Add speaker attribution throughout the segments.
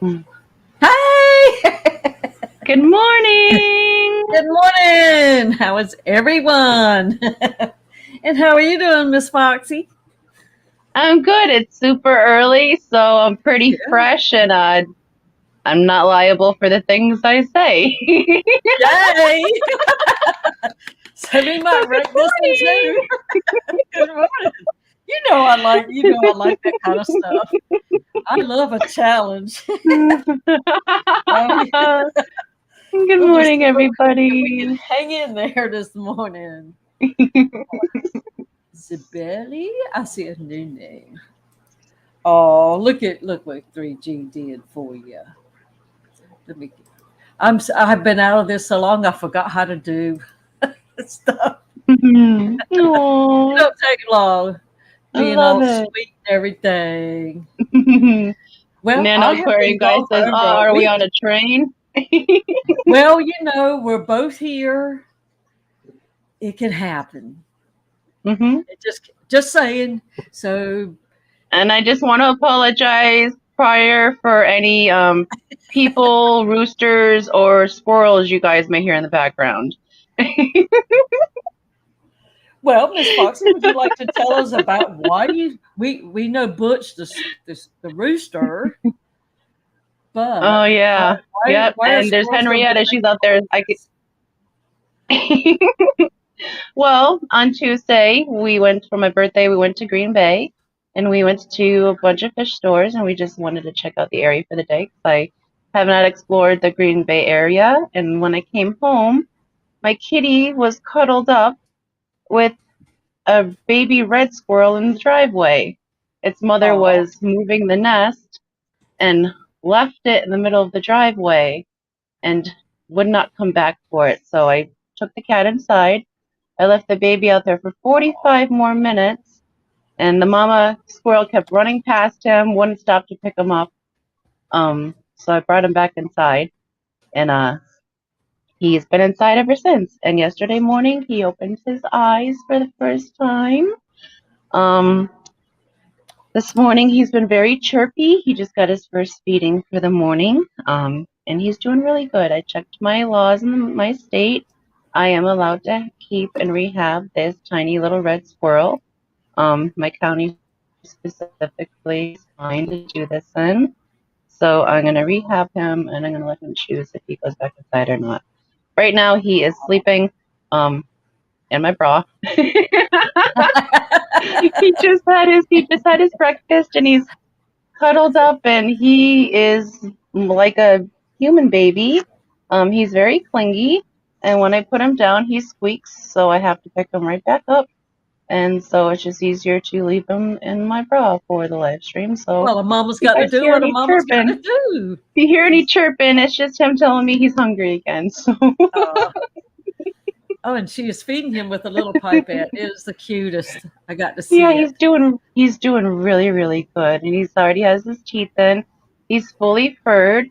Speaker 1: Hi!
Speaker 2: Good morning.
Speaker 1: Good morning! How is everyone? And how are you doing, Miss Foxy?
Speaker 2: I'm good. It's super early, so I'm pretty
Speaker 1: Yeah.
Speaker 2: fresh and I'm not liable for the things I say.
Speaker 1: Yay! So we might
Speaker 2: Good
Speaker 1: wreck this one too. Good morning. I like that kind of stuff. I love a challenge.
Speaker 2: morning.
Speaker 1: Oh, yeah.
Speaker 2: Good
Speaker 1: We'll just
Speaker 2: morning,
Speaker 1: see if we can
Speaker 2: everybody.
Speaker 1: hang in there this morning. Zibeli, I see a new name. Oh, look what 3G did for you. Let me. I've been out of this so long. I forgot how to do stuff. It
Speaker 2: Oh,
Speaker 1: don't take long.
Speaker 2: I
Speaker 1: Being
Speaker 2: love
Speaker 1: all
Speaker 2: it.
Speaker 1: sweet and everything. Well,
Speaker 2: Nano
Speaker 1: I have
Speaker 2: Aquarium
Speaker 1: been
Speaker 2: guy
Speaker 1: gone for
Speaker 2: says, "Oh,
Speaker 1: over a
Speaker 2: are we
Speaker 1: week.
Speaker 2: on a train?"
Speaker 1: Well, we're both here. It can happen.
Speaker 2: hmm
Speaker 1: Just saying. So,
Speaker 2: And I just want to apologize prior for any people, roosters, or squirrels you guys may hear in the background.
Speaker 1: well, Miss Foxy, would you like to tell us about why we know Butch the rooster,
Speaker 2: Oh
Speaker 1: but
Speaker 2: yeah, yep.
Speaker 1: why are
Speaker 2: And there's
Speaker 1: squirrels so
Speaker 2: Henrietta. She's
Speaker 1: different
Speaker 2: out there. I could. Well, on Tuesday we went for my birthday. We went to Green Bay, and we went to a bunch of fish stores, and we just wanted to check out the area for the day 'cause I have not explored the Green Bay area. And when I came home, my kitty was cuddled up with a baby red squirrel in the driveway. Its mother
Speaker 1: Oh,
Speaker 2: was moving the nest and left it in the middle of the driveway and would not come back for it. So I took the cat inside. I left the baby out there for 45 more minutes, and the mama squirrel kept running past him, wouldn't stop to pick him up. So I brought him back inside, and he's been inside ever since. And yesterday morning, he opened his eyes for the first time. Um, This morning he's been very chirpy. He just got his first feeding for the morning, and he's doing really good. I checked my laws in my state. I am allowed to keep and rehab this tiny little red squirrel. My county specifically signed to do this in, so I'm going to rehab him, and I'm going to let him choose if he goes back inside or not. Right now he is sleeping in my bra. He just had his breakfast, and he's cuddled up, and he is like a human baby. He's very clingy, and when I put him down, he squeaks, so I have to pick him right back up. And so it's just easier to leave him in my bra for the live stream. So
Speaker 1: well, a mama's
Speaker 2: if you
Speaker 1: got to
Speaker 2: guys
Speaker 1: do
Speaker 2: hear
Speaker 1: what a
Speaker 2: any
Speaker 1: mama's got
Speaker 2: chirping,
Speaker 1: to do.
Speaker 2: if you hear any chirping, it's just him telling me he's hungry again. So
Speaker 1: Uh, oh, and she is feeding him with a little pipette. It is the cutest. I got to
Speaker 2: yeah,
Speaker 1: see
Speaker 2: he's
Speaker 1: it.
Speaker 2: doing really, really good. And he's already has his teeth in. He's fully furred.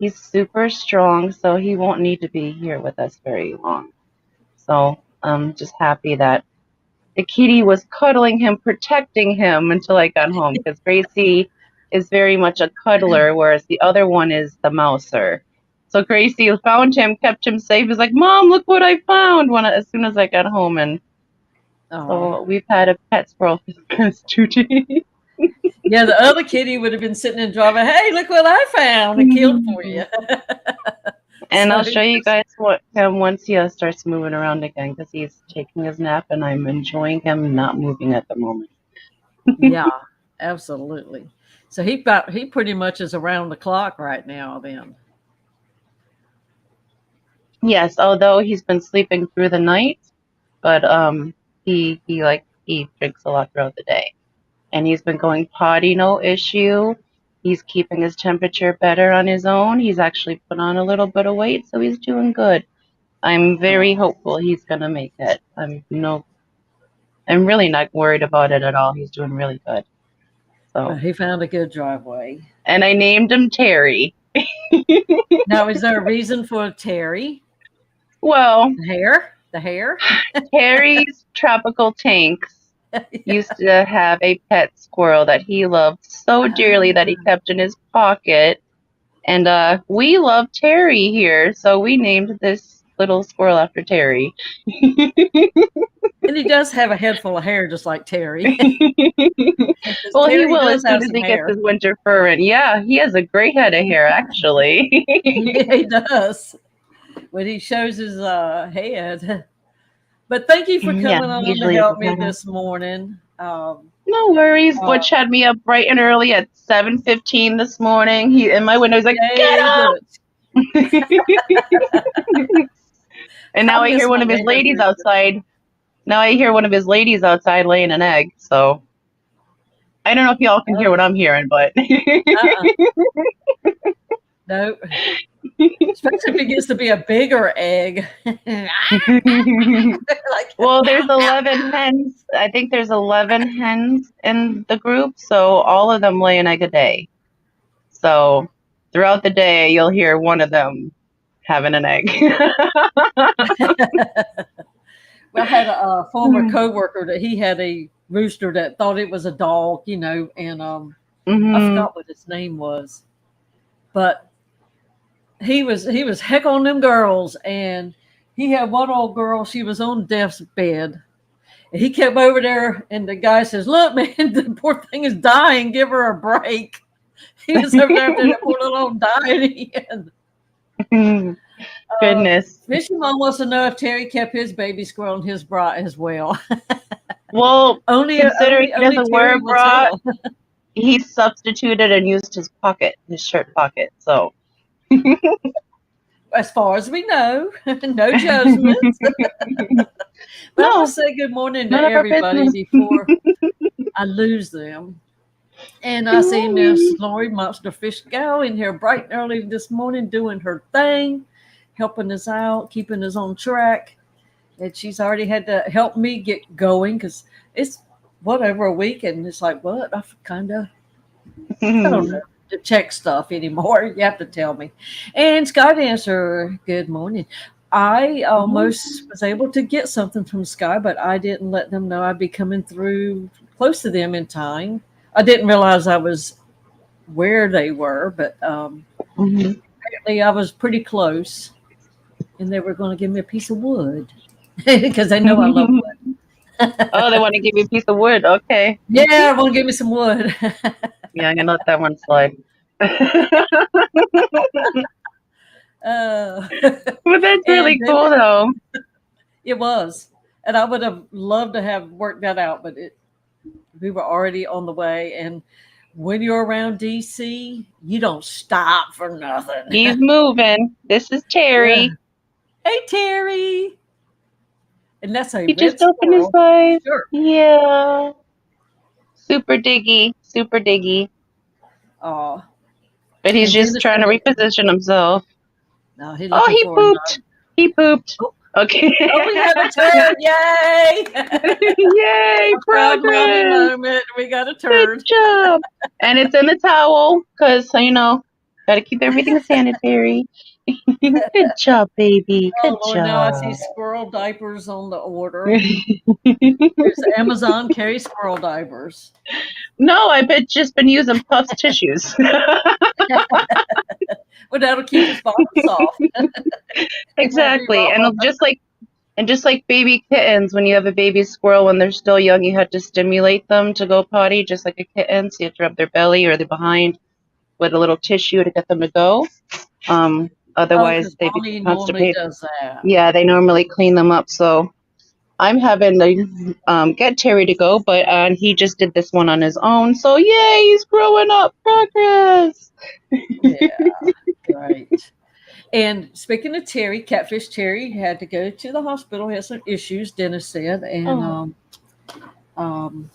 Speaker 2: He's super strong, so he won't need to be here with us very long. So I'm just happy that the kitty was cuddling him, protecting him until I got home, because Gracie is very much a cuddler, whereas the other one is the mouser. So Gracie found him, kept him safe. He's like, "Mom, look what I found!" As soon as I got home, and
Speaker 1: Oh,
Speaker 2: so we've had a pet squirrel for the past 2 days.
Speaker 1: yeah. The other kitty would have been sitting in the driveway. Hey, look what I found! I killed for you.
Speaker 2: And
Speaker 1: So
Speaker 2: I'll show you guys what him once he starts moving around again, because he's taking his nap, and I'm enjoying him not moving at the moment.
Speaker 1: yeah, absolutely. So he pretty much is around the clock right now. Then
Speaker 2: Yes, although he's been sleeping through the night, but he drinks a lot throughout the day, and he's been going potty no issue. He's keeping his temperature better on his own. He's actually put on a little bit of weight, so he's doing good. I'm very
Speaker 1: oh,
Speaker 2: hopeful he's gonna make it. I'm really not worried about it at all. He's doing really good.
Speaker 1: well,
Speaker 2: So,
Speaker 1: he found a good driveway.
Speaker 2: and I named him Terry.
Speaker 1: Now, is there a reason for Terry?
Speaker 2: Well,
Speaker 1: The hair? The hair?
Speaker 2: Terry's Tropical Tanks used to have a pet squirrel that he loved so dearly that he
Speaker 1: Ah,
Speaker 2: kept in his pocket. And we love Terry here, so we named this little squirrel after Terry.
Speaker 1: And he does have a head full of hair, just like Terry. Because
Speaker 2: Well, he
Speaker 1: Terry
Speaker 2: will as
Speaker 1: does
Speaker 2: soon
Speaker 1: have
Speaker 2: as
Speaker 1: some
Speaker 2: he gets
Speaker 1: hair.
Speaker 2: his winter fur in. Yeah, he has a great head of hair, actually.
Speaker 1: Yeah, he does. When he shows his head. But thank you for
Speaker 2: Yeah,
Speaker 1: coming on to
Speaker 2: usually it's
Speaker 1: help
Speaker 2: his
Speaker 1: me
Speaker 2: head.
Speaker 1: this morning.
Speaker 2: No worries.
Speaker 1: Uh,
Speaker 2: Butch had me up bright and early at 7:15 this morning. He in my window. He's like,
Speaker 1: Yay,
Speaker 2: "Get up!" And now
Speaker 1: I
Speaker 2: I
Speaker 1: miss
Speaker 2: hear one
Speaker 1: my
Speaker 2: of his
Speaker 1: neighbors.
Speaker 2: ladies outside. Now I hear one of his ladies outside laying an egg. So I don't know if y'all can hear what I'm hearing, but
Speaker 1: Uh-uh. No. Especially if it gets to be a bigger egg. Like,
Speaker 2: well, there's 11 hens. I think there's 11 hens in the group, so all of them lay an egg a day. So throughout the day, you'll hear one of them having an egg.
Speaker 1: I had a former coworker that he had a rooster that thought it was a dog, and I
Speaker 2: hmm
Speaker 1: forgot what his name was, but he was heck on them girls, and he had one old girl. She was on death's bed. And he kept over there, and the guy says, "Look, man, the poor thing is dying. Give her a break." He was over there after that poor little old dying.
Speaker 2: Goodness.
Speaker 1: Fishy Mom wants to know if Terry kept his baby squirrel in his bra as well.
Speaker 2: Well,
Speaker 1: only,
Speaker 2: considering
Speaker 1: only,
Speaker 2: he
Speaker 1: only
Speaker 2: doesn't
Speaker 1: Terry
Speaker 2: wear a
Speaker 1: will
Speaker 2: bra,
Speaker 1: tell.
Speaker 2: he substituted and used his pocket, his shirt pocket. So
Speaker 1: As far as we know, no judgments. But I want to
Speaker 2: no,
Speaker 1: say good morning to
Speaker 2: none of our
Speaker 1: everybody
Speaker 2: business.
Speaker 1: before I lose them. And I
Speaker 2: Good
Speaker 1: see Miss
Speaker 2: morning.
Speaker 1: Lori Monster Fish Gal in here bright and early this morning doing her thing, helping us out, keeping us on track. And she's already had to help me get going because it's whatever a week, and it's like, what? I don't know to check stuff anymore. You have to tell me. And Sky Dancer, good morning. I almost was able to get something from Sky, but I didn't let them know I'd be coming through close to them in time. I didn't realize I was where they were, but apparently I was pretty close, and they were going to give me a piece of wood because they know I love wood.
Speaker 2: Oh, they want to give you a piece of wood. Okay.
Speaker 1: Yeah, I want to give me some wood.
Speaker 2: Yeah, I'm gonna let that one slide.
Speaker 1: uh,
Speaker 2: But that's
Speaker 1: and
Speaker 2: really cool, though.
Speaker 1: it was, and I would have loved to have worked that out, but we were already on the way. And when you're around DC, you don't stop for nothing.
Speaker 2: He's moving. This is
Speaker 1: Yeah.
Speaker 2: Terry.
Speaker 1: Hey, Terry. And that's a
Speaker 2: He just
Speaker 1: red
Speaker 2: opened his
Speaker 1: squirrel.
Speaker 2: eyes.
Speaker 1: Sure.
Speaker 2: Yeah. Super diggy. Super diggy.
Speaker 1: Oh,
Speaker 2: But he's
Speaker 1: and
Speaker 2: just
Speaker 1: Dennis
Speaker 2: trying to
Speaker 1: said,
Speaker 2: reposition himself.
Speaker 1: no, he's
Speaker 2: Oh,
Speaker 1: looking
Speaker 2: he
Speaker 1: for a
Speaker 2: pooped.
Speaker 1: nut.
Speaker 2: He pooped.
Speaker 1: Oh,
Speaker 2: Okay.
Speaker 1: oh, we have a turd. Yay.
Speaker 2: Yay,
Speaker 1: A proud mommy
Speaker 2: progress.
Speaker 1: moment. We got a
Speaker 2: Good
Speaker 1: turd.
Speaker 2: job. And it's in the towel because, got to keep everything sanitary. Good job, baby.
Speaker 1: Oh,
Speaker 2: Good
Speaker 1: Lord, now I see
Speaker 2: job.
Speaker 1: squirrel diapers on the order. There's Amazon carry squirrel diapers.
Speaker 2: No, I've just been using Puff's tissues.
Speaker 1: Well, that'll keep his bottom soft. It won't be
Speaker 2: Exactly.
Speaker 1: raw.
Speaker 2: And just like baby kittens, when you have a baby squirrel when they're still young, you have to stimulate them to go potty, just like a kitten. So you have to rub their belly or their behind with a little tissue to get them to go.
Speaker 1: Oh,
Speaker 2: Otherwise
Speaker 1: because
Speaker 2: they
Speaker 1: mommy
Speaker 2: become
Speaker 1: normally
Speaker 2: constipated.
Speaker 1: does that.
Speaker 2: Yeah, they normally clean them up. So I'm having to get Terry to go, but he just did this one on his own. So yay, he's growing up. Progress.
Speaker 1: Yeah, right. And speaking of Terry, Catfish Terry had to go to the hospital. He had some issues, Dennis said, and
Speaker 2: Oh,
Speaker 1: um,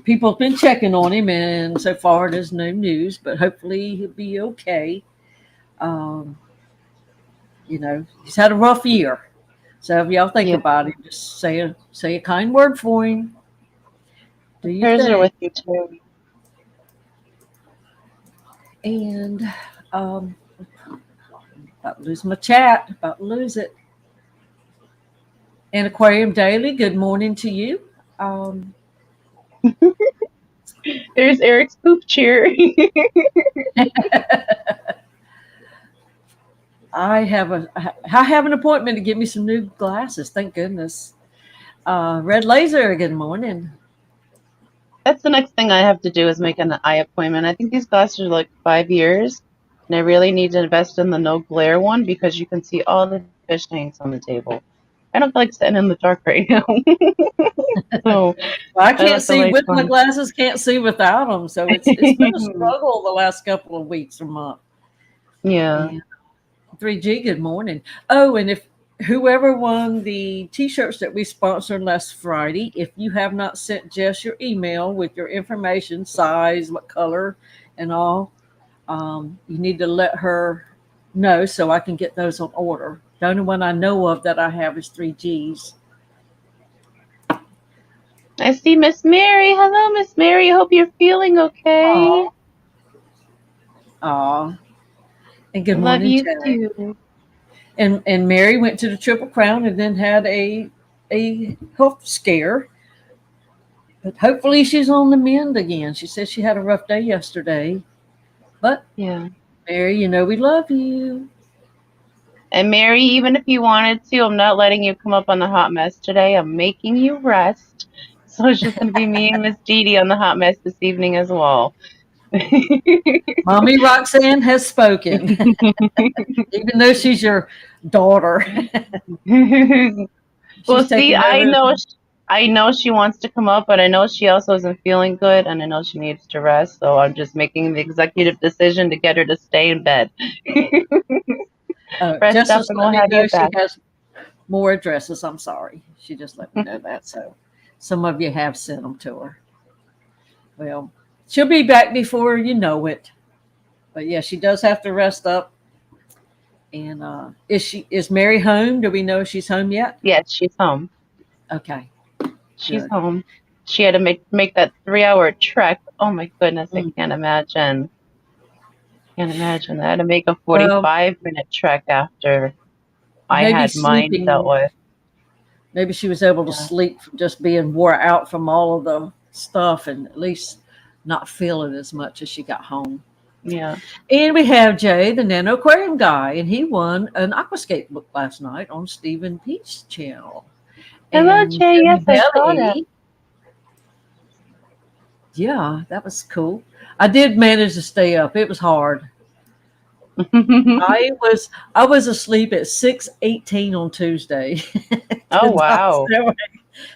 Speaker 1: people have been checking on him, and so far there's no news. But hopefully he'll be okay. Um, he's had a rough year. So if y'all think
Speaker 2: yeah.
Speaker 1: about it, just say a kind word for him. Do you
Speaker 2: Prayers are
Speaker 1: think?
Speaker 2: with you, Terry.
Speaker 1: And about to lose my chat. About to lose it. And Aquarium Daily, good morning to you. Um,
Speaker 2: There's Eric's poop cheer.
Speaker 1: I have an appointment to get me some new glasses. Thank goodness. Red Laser. Good morning.
Speaker 2: That's the next thing I have to do is make an eye appointment. I think these glasses are like 5 years, and I really need to invest in the no glare one because you can see all the fish tanks on the table. I don't feel like sitting in the dark right now. So
Speaker 1: Well, I
Speaker 2: I
Speaker 1: can't
Speaker 2: let the
Speaker 1: see
Speaker 2: lights
Speaker 1: with my
Speaker 2: on.
Speaker 1: glasses. Can't see without them. So it's been a struggle the last couple of weeks or month.
Speaker 2: Yeah.
Speaker 1: And 3G. Good morning. Oh, and if whoever won the T-shirts that we sponsored last Friday, if you have not sent Jess your email with your information, size, what color, and all, you need to let her know so I can get those on order. The only one I know of that I have is 3Gs.
Speaker 2: I see Miss Mary. Hello, Miss Mary. Hope you're feeling okay.
Speaker 1: Aw. And good
Speaker 2: Love
Speaker 1: morning,
Speaker 2: you
Speaker 1: Jay.
Speaker 2: too.
Speaker 1: And Mary went to the Triple Crown and then had a health scare. But hopefully she's on the mend again. She said she had a rough day yesterday. But
Speaker 2: Yeah.
Speaker 1: Mary, you know we love you.
Speaker 2: And Mary, even if you wanted to, I'm not letting you come up on the hot mess today. I'm making you rest. So it's just going to be me and Miss Dee Dee on the hot mess this evening as well.
Speaker 1: Mommy Roxanne has spoken, even though she's your daughter.
Speaker 2: Well,
Speaker 1: She's
Speaker 2: see,
Speaker 1: taking
Speaker 2: I
Speaker 1: over.
Speaker 2: know, I know she wants to come up, but I know she also isn't feeling good, and I know she needs to rest. So I'm just making the executive decision to get her to stay in bed. Rest
Speaker 1: Just
Speaker 2: up,
Speaker 1: as
Speaker 2: and
Speaker 1: let
Speaker 2: we'll
Speaker 1: me
Speaker 2: have you
Speaker 1: know she
Speaker 2: back.
Speaker 1: has more addresses. I'm sorry. She just let me know that. So some of you have sent them to her. Well, she'll be back before you know it. But yeah, she does have to rest up. And is Mary home? Do we know if she's home yet?
Speaker 2: Yes, she's home.
Speaker 1: Okay,
Speaker 2: She's
Speaker 1: good.
Speaker 2: home. She had to make that 3 hour trek. Oh my goodness, I
Speaker 1: Mm.
Speaker 2: can't imagine. Can't imagine. I had to make a
Speaker 1: Well,
Speaker 2: 45-minute trek after I
Speaker 1: maybe
Speaker 2: had mine dealt
Speaker 1: sleeping.
Speaker 2: with.
Speaker 1: Maybe she was able to
Speaker 2: Yeah.
Speaker 1: sleep from just being wore out from all of the stuff and at least not feel it as much as she got home.
Speaker 2: Yeah.
Speaker 1: And we have Jay, the Nano Aquarium guy, and he won an Aquascape book last night on Stephen Pete's channel.
Speaker 2: Hello,
Speaker 1: And
Speaker 2: Jay.
Speaker 1: Jenny
Speaker 2: Yes, I saw that.
Speaker 1: Belly, yeah, that was cool. I did manage to stay up. It was hard. I was I was asleep at 6:18 on Tuesday.
Speaker 2: Oh,
Speaker 1: Did not
Speaker 2: wow.
Speaker 1: stay awake.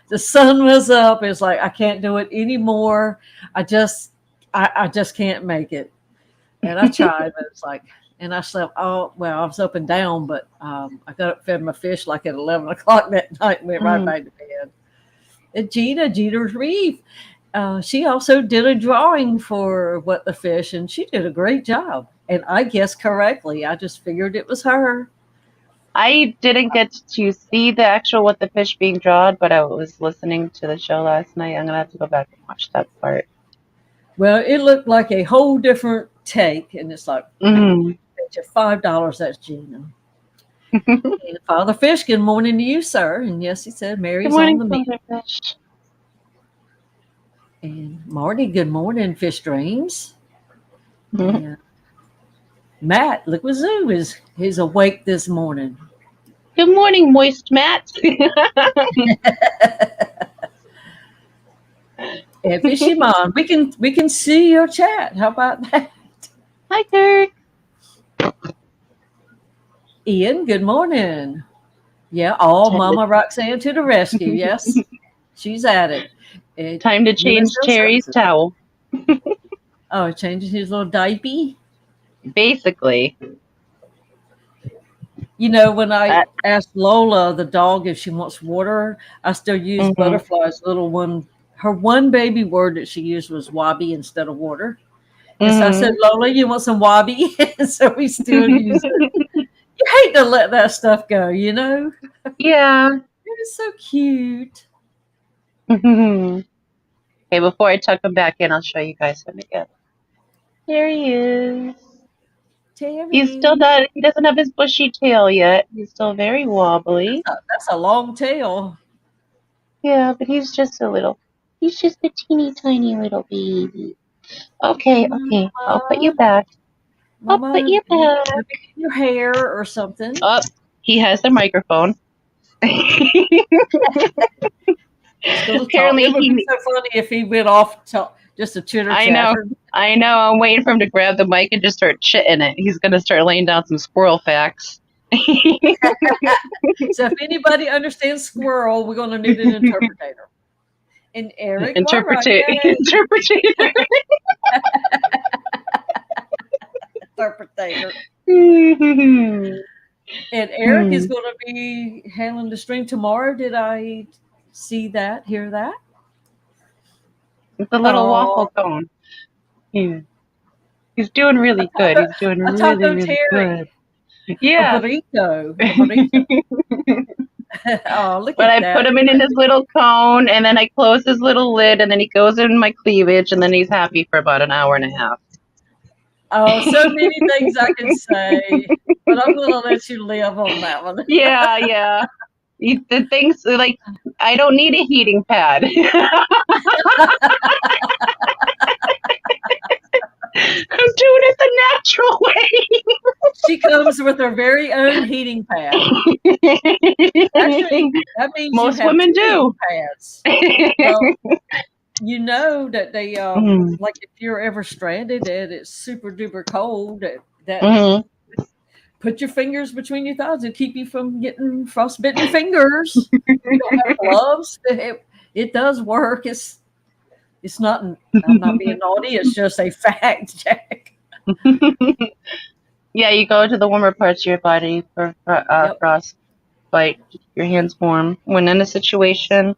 Speaker 1: The sun was up. It's like I can't do it anymore. I just can't make it. And I tried, but it's like, and I slept. Oh well, I was up and down, but I got up, fed my fish like at 11 o'clock that night, and went right
Speaker 2: Mm.
Speaker 1: back to bed. And Jeter's Reef, she also did a drawing for What the Fish, and she did a great job. And I guessed correctly. I just figured it was her.
Speaker 2: I didn't get to see the actual what the fish being drawn, but I was listening to the show last night. I'm gonna have to go back and watch that part.
Speaker 1: Well, it looked like a whole different take, and it's like,
Speaker 2: Mm.
Speaker 1: bet you $5 that's Gina. And Father Fish, good morning to you, sir. And yes, he said
Speaker 2: Good
Speaker 1: Mary's on
Speaker 2: morning,
Speaker 1: the mend.
Speaker 2: Father Fish.
Speaker 1: And Marty, good morning, Fish Dreams.
Speaker 2: Mhm.
Speaker 1: And Matt, look what Zoo is. He's awake this morning.
Speaker 2: Good morning, Moist Matt.
Speaker 1: And Fishy Mom, we can see your chat. How about that?
Speaker 2: Hi, Kirk.
Speaker 1: Ian, good morning. Yeah, all
Speaker 2: Time to,
Speaker 1: Mama Roxanne to the rescue. Yes, she's at it.
Speaker 2: time to change
Speaker 1: USL
Speaker 2: Terry's
Speaker 1: Services.
Speaker 2: towel.
Speaker 1: Oh, changing his little diaper.
Speaker 2: Basically.
Speaker 1: You know, when I
Speaker 2: Uh,
Speaker 1: asked Lola, the dog, if she wants water, I still use
Speaker 2: mhm.
Speaker 1: Butterfly's little one. Her one baby word that she used was wabi instead of water. And so I said,
Speaker 2: Mhm.
Speaker 1: Lola, you want some wabi? And so we still use it. You hate to let that stuff go, you know?
Speaker 2: Yeah.
Speaker 1: It is so cute.
Speaker 2: Okay, before I tuck him back in, I'll show you guys him again. There he is. He's still
Speaker 1: Terry.
Speaker 2: not, he doesn't have his bushy tail yet. He's still very wobbly.
Speaker 1: That's a long tail.
Speaker 2: Yeah, but he's just a little. He's just a teeny tiny little baby. Okay, I'll put you back. I'll put
Speaker 1: Mama,
Speaker 2: you back.
Speaker 1: your hair or something.
Speaker 2: Oh, he has the microphone.
Speaker 1: He's going to talk.
Speaker 2: Apparently
Speaker 1: It would be so funny if he went off to just a chitter chatter.
Speaker 2: I know. I'm waiting for him to grab the mic and just start chitting it. He's going to start laying down some squirrel facts.
Speaker 1: So if anybody understands squirrel, we're going to need an interpreter. And Eric,
Speaker 2: Interpreter.
Speaker 1: interpreter. And Eric is going to be handling the stream tomorrow. Did I see that, hear that?
Speaker 2: It's a little waffle cone. He's doing really good. He's doing really good. Yeah.
Speaker 1: A burrito. Oh, look
Speaker 2: but
Speaker 1: at that.
Speaker 2: I put him in his little cone, and then I close his little lid, and then he goes in my cleavage, and then he's happy for about an hour and a half.
Speaker 1: Oh, so many things I can say, but I'm going to let you live on that one.
Speaker 2: Yeah. The things, like, I don't need a heating pad. I'm doing it the natural way.
Speaker 1: She comes with her very own heating pad. Actually, that means
Speaker 2: most women do.
Speaker 1: Pads. Well, you know that they, like if you're ever stranded and it's super duper cold, that put your fingers between your thighs and keep you from getting frostbitten fingers. You don't have gloves. It does work. It's not. I'm not being naughty. It's just a fact, Jack.
Speaker 2: Yeah, you go to the warmer parts of your body for frostbite. Keep your hands warm when in a situation.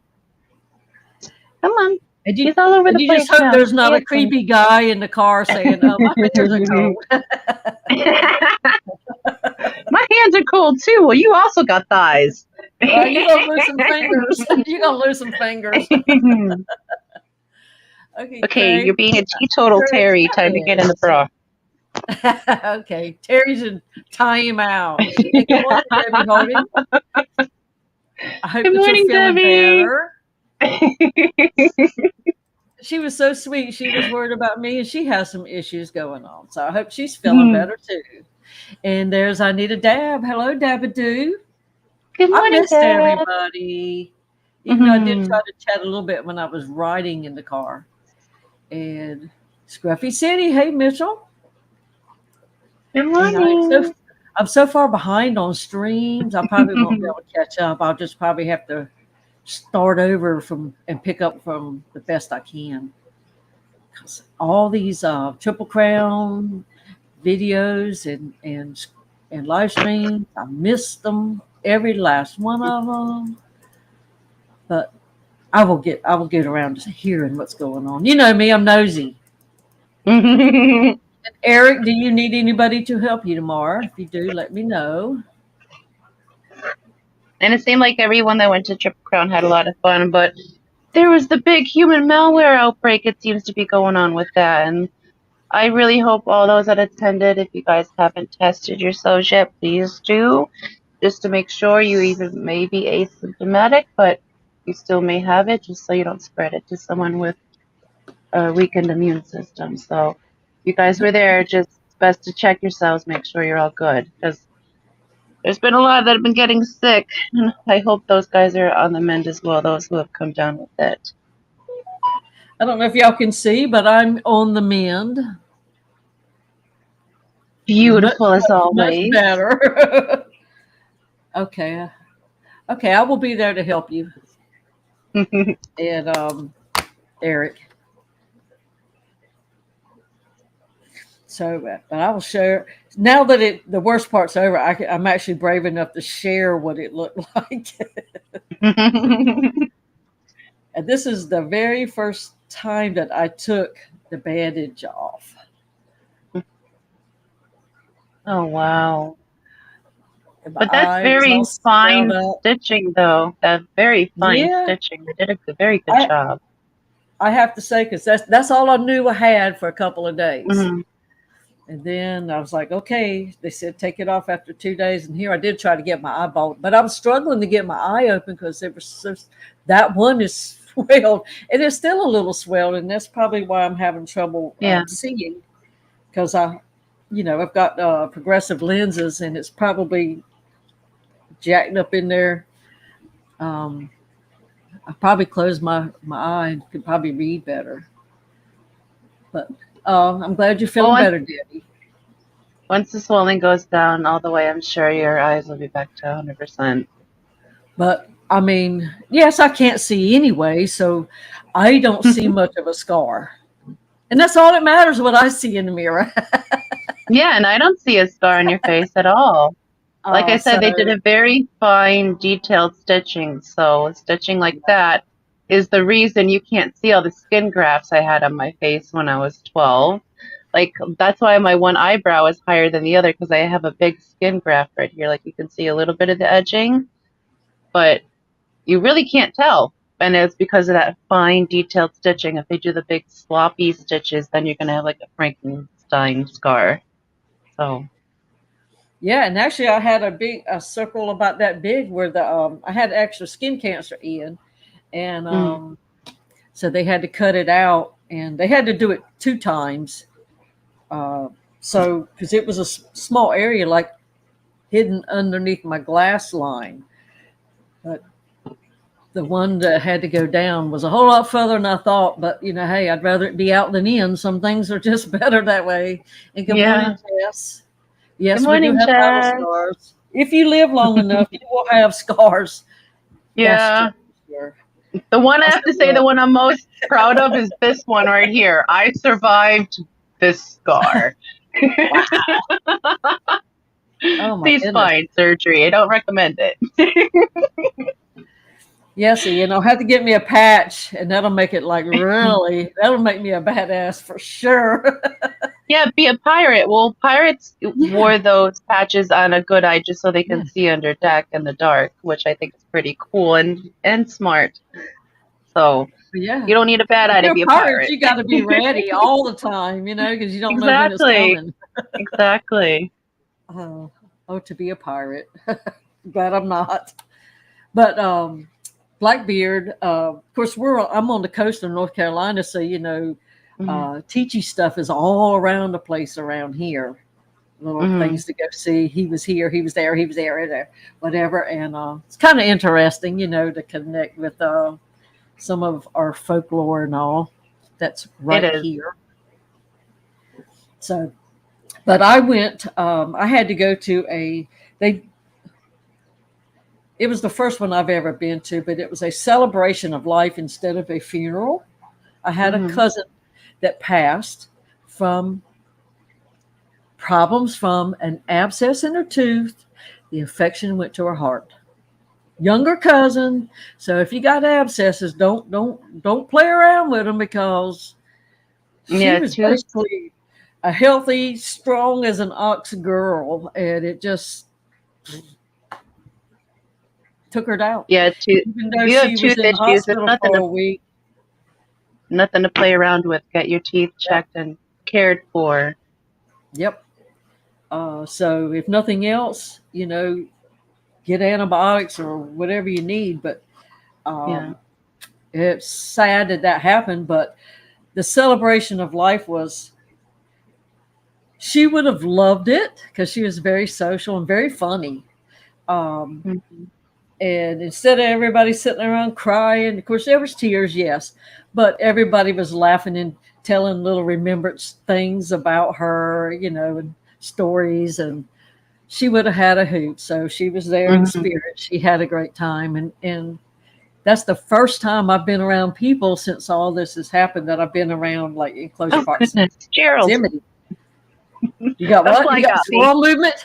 Speaker 2: Come on. He's all over the place.
Speaker 1: You just hope there's not a creepy guy in the car saying, "Oh, my fingers are cold."
Speaker 2: My hands are cold too. Well, you also got thighs.
Speaker 1: You're gonna lose some fingers. You're gonna lose some fingers.
Speaker 2: Okay, you're being a teetotal Terry. Time to get in the bra.
Speaker 1: Okay, Terry's in timeout. Hey, good morning, Debbie Holding. I hope that you're feeling better. She was so sweet. She was worried about me, and she has some issues going on. So I hope she's feeling better too. And there's I Need a Dab. Hello, Dabadoo.
Speaker 2: Good morning,
Speaker 1: I missed everybody. Even though I did try to chat a little bit when I was riding in the car. And Scruffy City, hey Mitchell.
Speaker 2: Good morning.
Speaker 1: I'm so far behind on streams. I probably won't be able to catch up. I'll just probably have to start over and pick up from the best I can. All these Triple Crown videos and live streams, I missed them, every last one of them. But I will get around to hearing what's going on. You know me, I'm nosy. And Eric, do you need anybody to help you tomorrow? If you do, let me know.
Speaker 2: And it seemed like everyone that went to Triple Crown had a lot of fun, but there was the big human malware outbreak. It seems to be going on with that. And I really hope all those that attended, if you guys haven't tested yourselves yet, please do, just to make sure you even may be asymptomatic, but you still may have it, just so you don't spread it to someone with a weakened immune system. So if you guys were there, just best to check yourselves, make sure you're all good, because there's been a lot that have been getting sick, and I hope those guys are on the mend as well, those who have come down with it.
Speaker 1: I don't know if y'all can see, but I'm on the mend.
Speaker 2: Beautiful as always.
Speaker 1: Much better. Okay, I will be there to help you. And Eric. So, but I will share now that the worst part's over. I'm actually brave enough to share what it looked like. And this is the very first time that I took the bandage off.
Speaker 2: Oh, wow. But that's very fine stitching, though. That's very fine stitching. They did a very good job.
Speaker 1: I have to say, because that's all I knew I had for a couple of days. And then I was like, okay, they said take it off after 2 days. And here I did try to get my eyeball, but I was struggling to get my eye open because that one is swelled, and it's still a little swelled, and that's probably why I'm having trouble
Speaker 2: Yeah.
Speaker 1: seeing, because I've got progressive lenses, and it's probably jacked up in there. Um, I probably closed my eye and could probably read better. But I'm glad you're feeling better, Debbie.
Speaker 2: Once the swelling goes down all the way, I'm sure your eyes will be back to 100%.
Speaker 1: But I mean, yes, I can't see anyway, so I don't see much of a scar. And that's all that matters, what I see in the mirror.
Speaker 2: Yeah, and I don't see a scar on your face at all. Like I said, they did a very fine, detailed stitching. So stitching like that is the reason you can't see all the skin grafts I had on my face when I was 12. Like, that's why my one eyebrow is higher than the other, because I have a big skin graft right here. Like, you can see a little bit of the edging, but you really can't tell. And it's because of that fine, detailed stitching. If they do the big sloppy stitches, then you're going to have like a Frankenstein scar. So.
Speaker 1: Yeah, and actually, I had a circle about that big where I had extra skin cancer in, and so they had to cut it out, and they had to do it 2 times. So because it was a small area, like hidden underneath my glass line, but the one that had to go down was a whole lot further than I thought. But hey, I'd rather it be out than in. Some things are just better that way. And good morning, Jess. Yes,
Speaker 2: good morning,
Speaker 1: we do have battle scars. If you live long enough, you will have scars.
Speaker 2: Yeah. Sure. The one I have to say, the one I'm most proud of is this one right here. I survived this scar. C-spine surgery. I don't recommend it.
Speaker 1: Yes, you'll have to get me a patch, and that'll make it like really. That'll make me a badass for sure.
Speaker 2: Yeah, be a pirate. Well, pirates wore those patches on a good eye just so they can see under deck in the dark, which I think is pretty cool and smart. So you don't need a bad eye to be a pirate.
Speaker 1: You got to be ready all the time, because you don't know when it's coming.
Speaker 2: Exactly.
Speaker 1: To be a pirate. Glad I'm not. But Blackbeard, of course, I'm on the coast of North Carolina, so teachy stuff is all around the place around here. Little things to go see. He was here, he was there, he was there, whatever. And it's kind of interesting, to connect with some of our folklore and all. That's right here. So, but I went. I had to go to it was the first one I've ever been to, but it was a celebration of life instead of a funeral. I had a cousin that passed from problems from an abscess in her tooth. The infection went to her heart. Younger cousin. So if you got abscesses, don't play around with them, because she was basically a healthy, strong as an ox girl, and it just took her down.
Speaker 2: Yeah,
Speaker 1: even though she was in the hospital for a week.
Speaker 2: Nothing to play around with. Get your teeth checked and cared for.
Speaker 1: Yep. So if nothing else, get antibiotics or whatever you need. But it's sad that happened. But the celebration of life was, she would have loved it because she was very social and very funny. And instead of everybody sitting around crying, of course, there was tears, yes, but everybody was laughing and telling little remembrance things about her, and stories. And she would have had a hoot. So she was there in spirit. She had a great time. And that's the first time I've been around people since all this has happened that I've been around, like, in close proximity.
Speaker 2: Gerald.
Speaker 1: You got what? You got squirrel movement?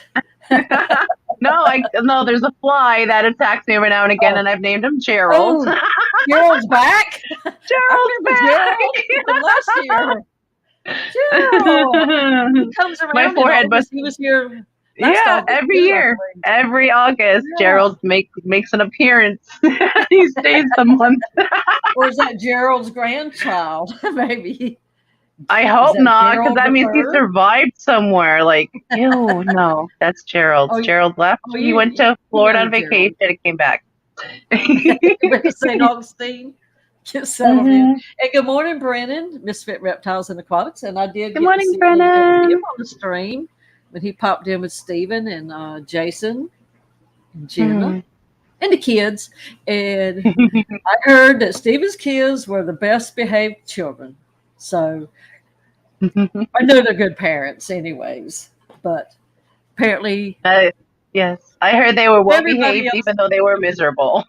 Speaker 2: No, there's a fly that attacks me every now and again, and I've named him Gerald.
Speaker 1: Oh, Gerald's back?
Speaker 2: Gerald's back!
Speaker 1: Gerald last year. Gerald! He comes around.
Speaker 2: My forehead, but
Speaker 1: he was here.
Speaker 2: Every year. Every August, Gerald makes an appearance. He stays a month.
Speaker 1: Or is that Gerald's grandchild? Maybe.
Speaker 2: I hope not, because that means he survived somewhere. Like, ew, no, that's Gerald. Gerald left. He went to Florida on vacation and came back.
Speaker 1: St. Augustine. get settled in. And good morning, Brennan, Misfit Reptiles and Aquatics. And I did
Speaker 2: Good
Speaker 1: get to
Speaker 2: morning,
Speaker 1: see a little bit of him
Speaker 2: Brennan.
Speaker 1: on the stream when he popped in with Steven and Jason and Jenna
Speaker 2: Hmm.
Speaker 1: and the kids. And I heard that Steven's kids were the best behaved children. So I know they're good parents, anyways. But apparently,
Speaker 2: Uh, yes, I heard they were well
Speaker 1: everybody
Speaker 2: behaved,
Speaker 1: else,
Speaker 2: even though they were miserable.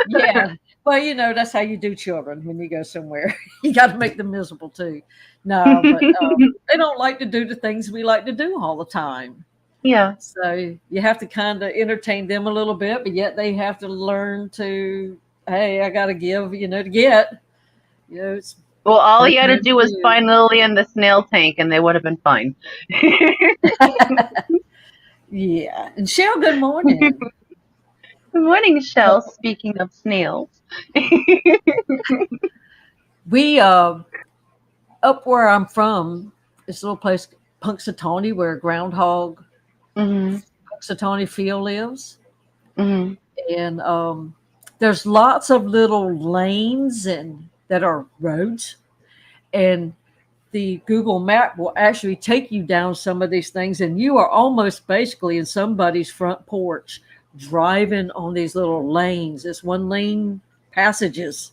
Speaker 1: yeah. Well, that's how you do children when you go somewhere. You got to make them miserable too. No, but they don't like to do the things we like to do all the time.
Speaker 2: Yeah.
Speaker 1: So you have to kind of entertain them a little bit, but yet they have to learn to, hey, I got to give, to get. It's
Speaker 2: Well, all you had to
Speaker 1: birthday
Speaker 2: do was
Speaker 1: food.
Speaker 2: find Lily in the snail tank, and they would have been fine.
Speaker 1: Yeah. And Shell, good morning.
Speaker 2: Good morning, Shell.
Speaker 1: So
Speaker 2: Speaking of snails.
Speaker 1: we up where I'm from, this little place, Punxsutawney, where groundhog
Speaker 2: Hmm.
Speaker 1: Punxsutawney Phil lives,
Speaker 2: Hmm.
Speaker 1: and there's lots of little lanes and that are roads, and the Google map will actually take you down some of these things, and you are almost basically in somebody's front porch driving on these little lanes. It's one lane passages.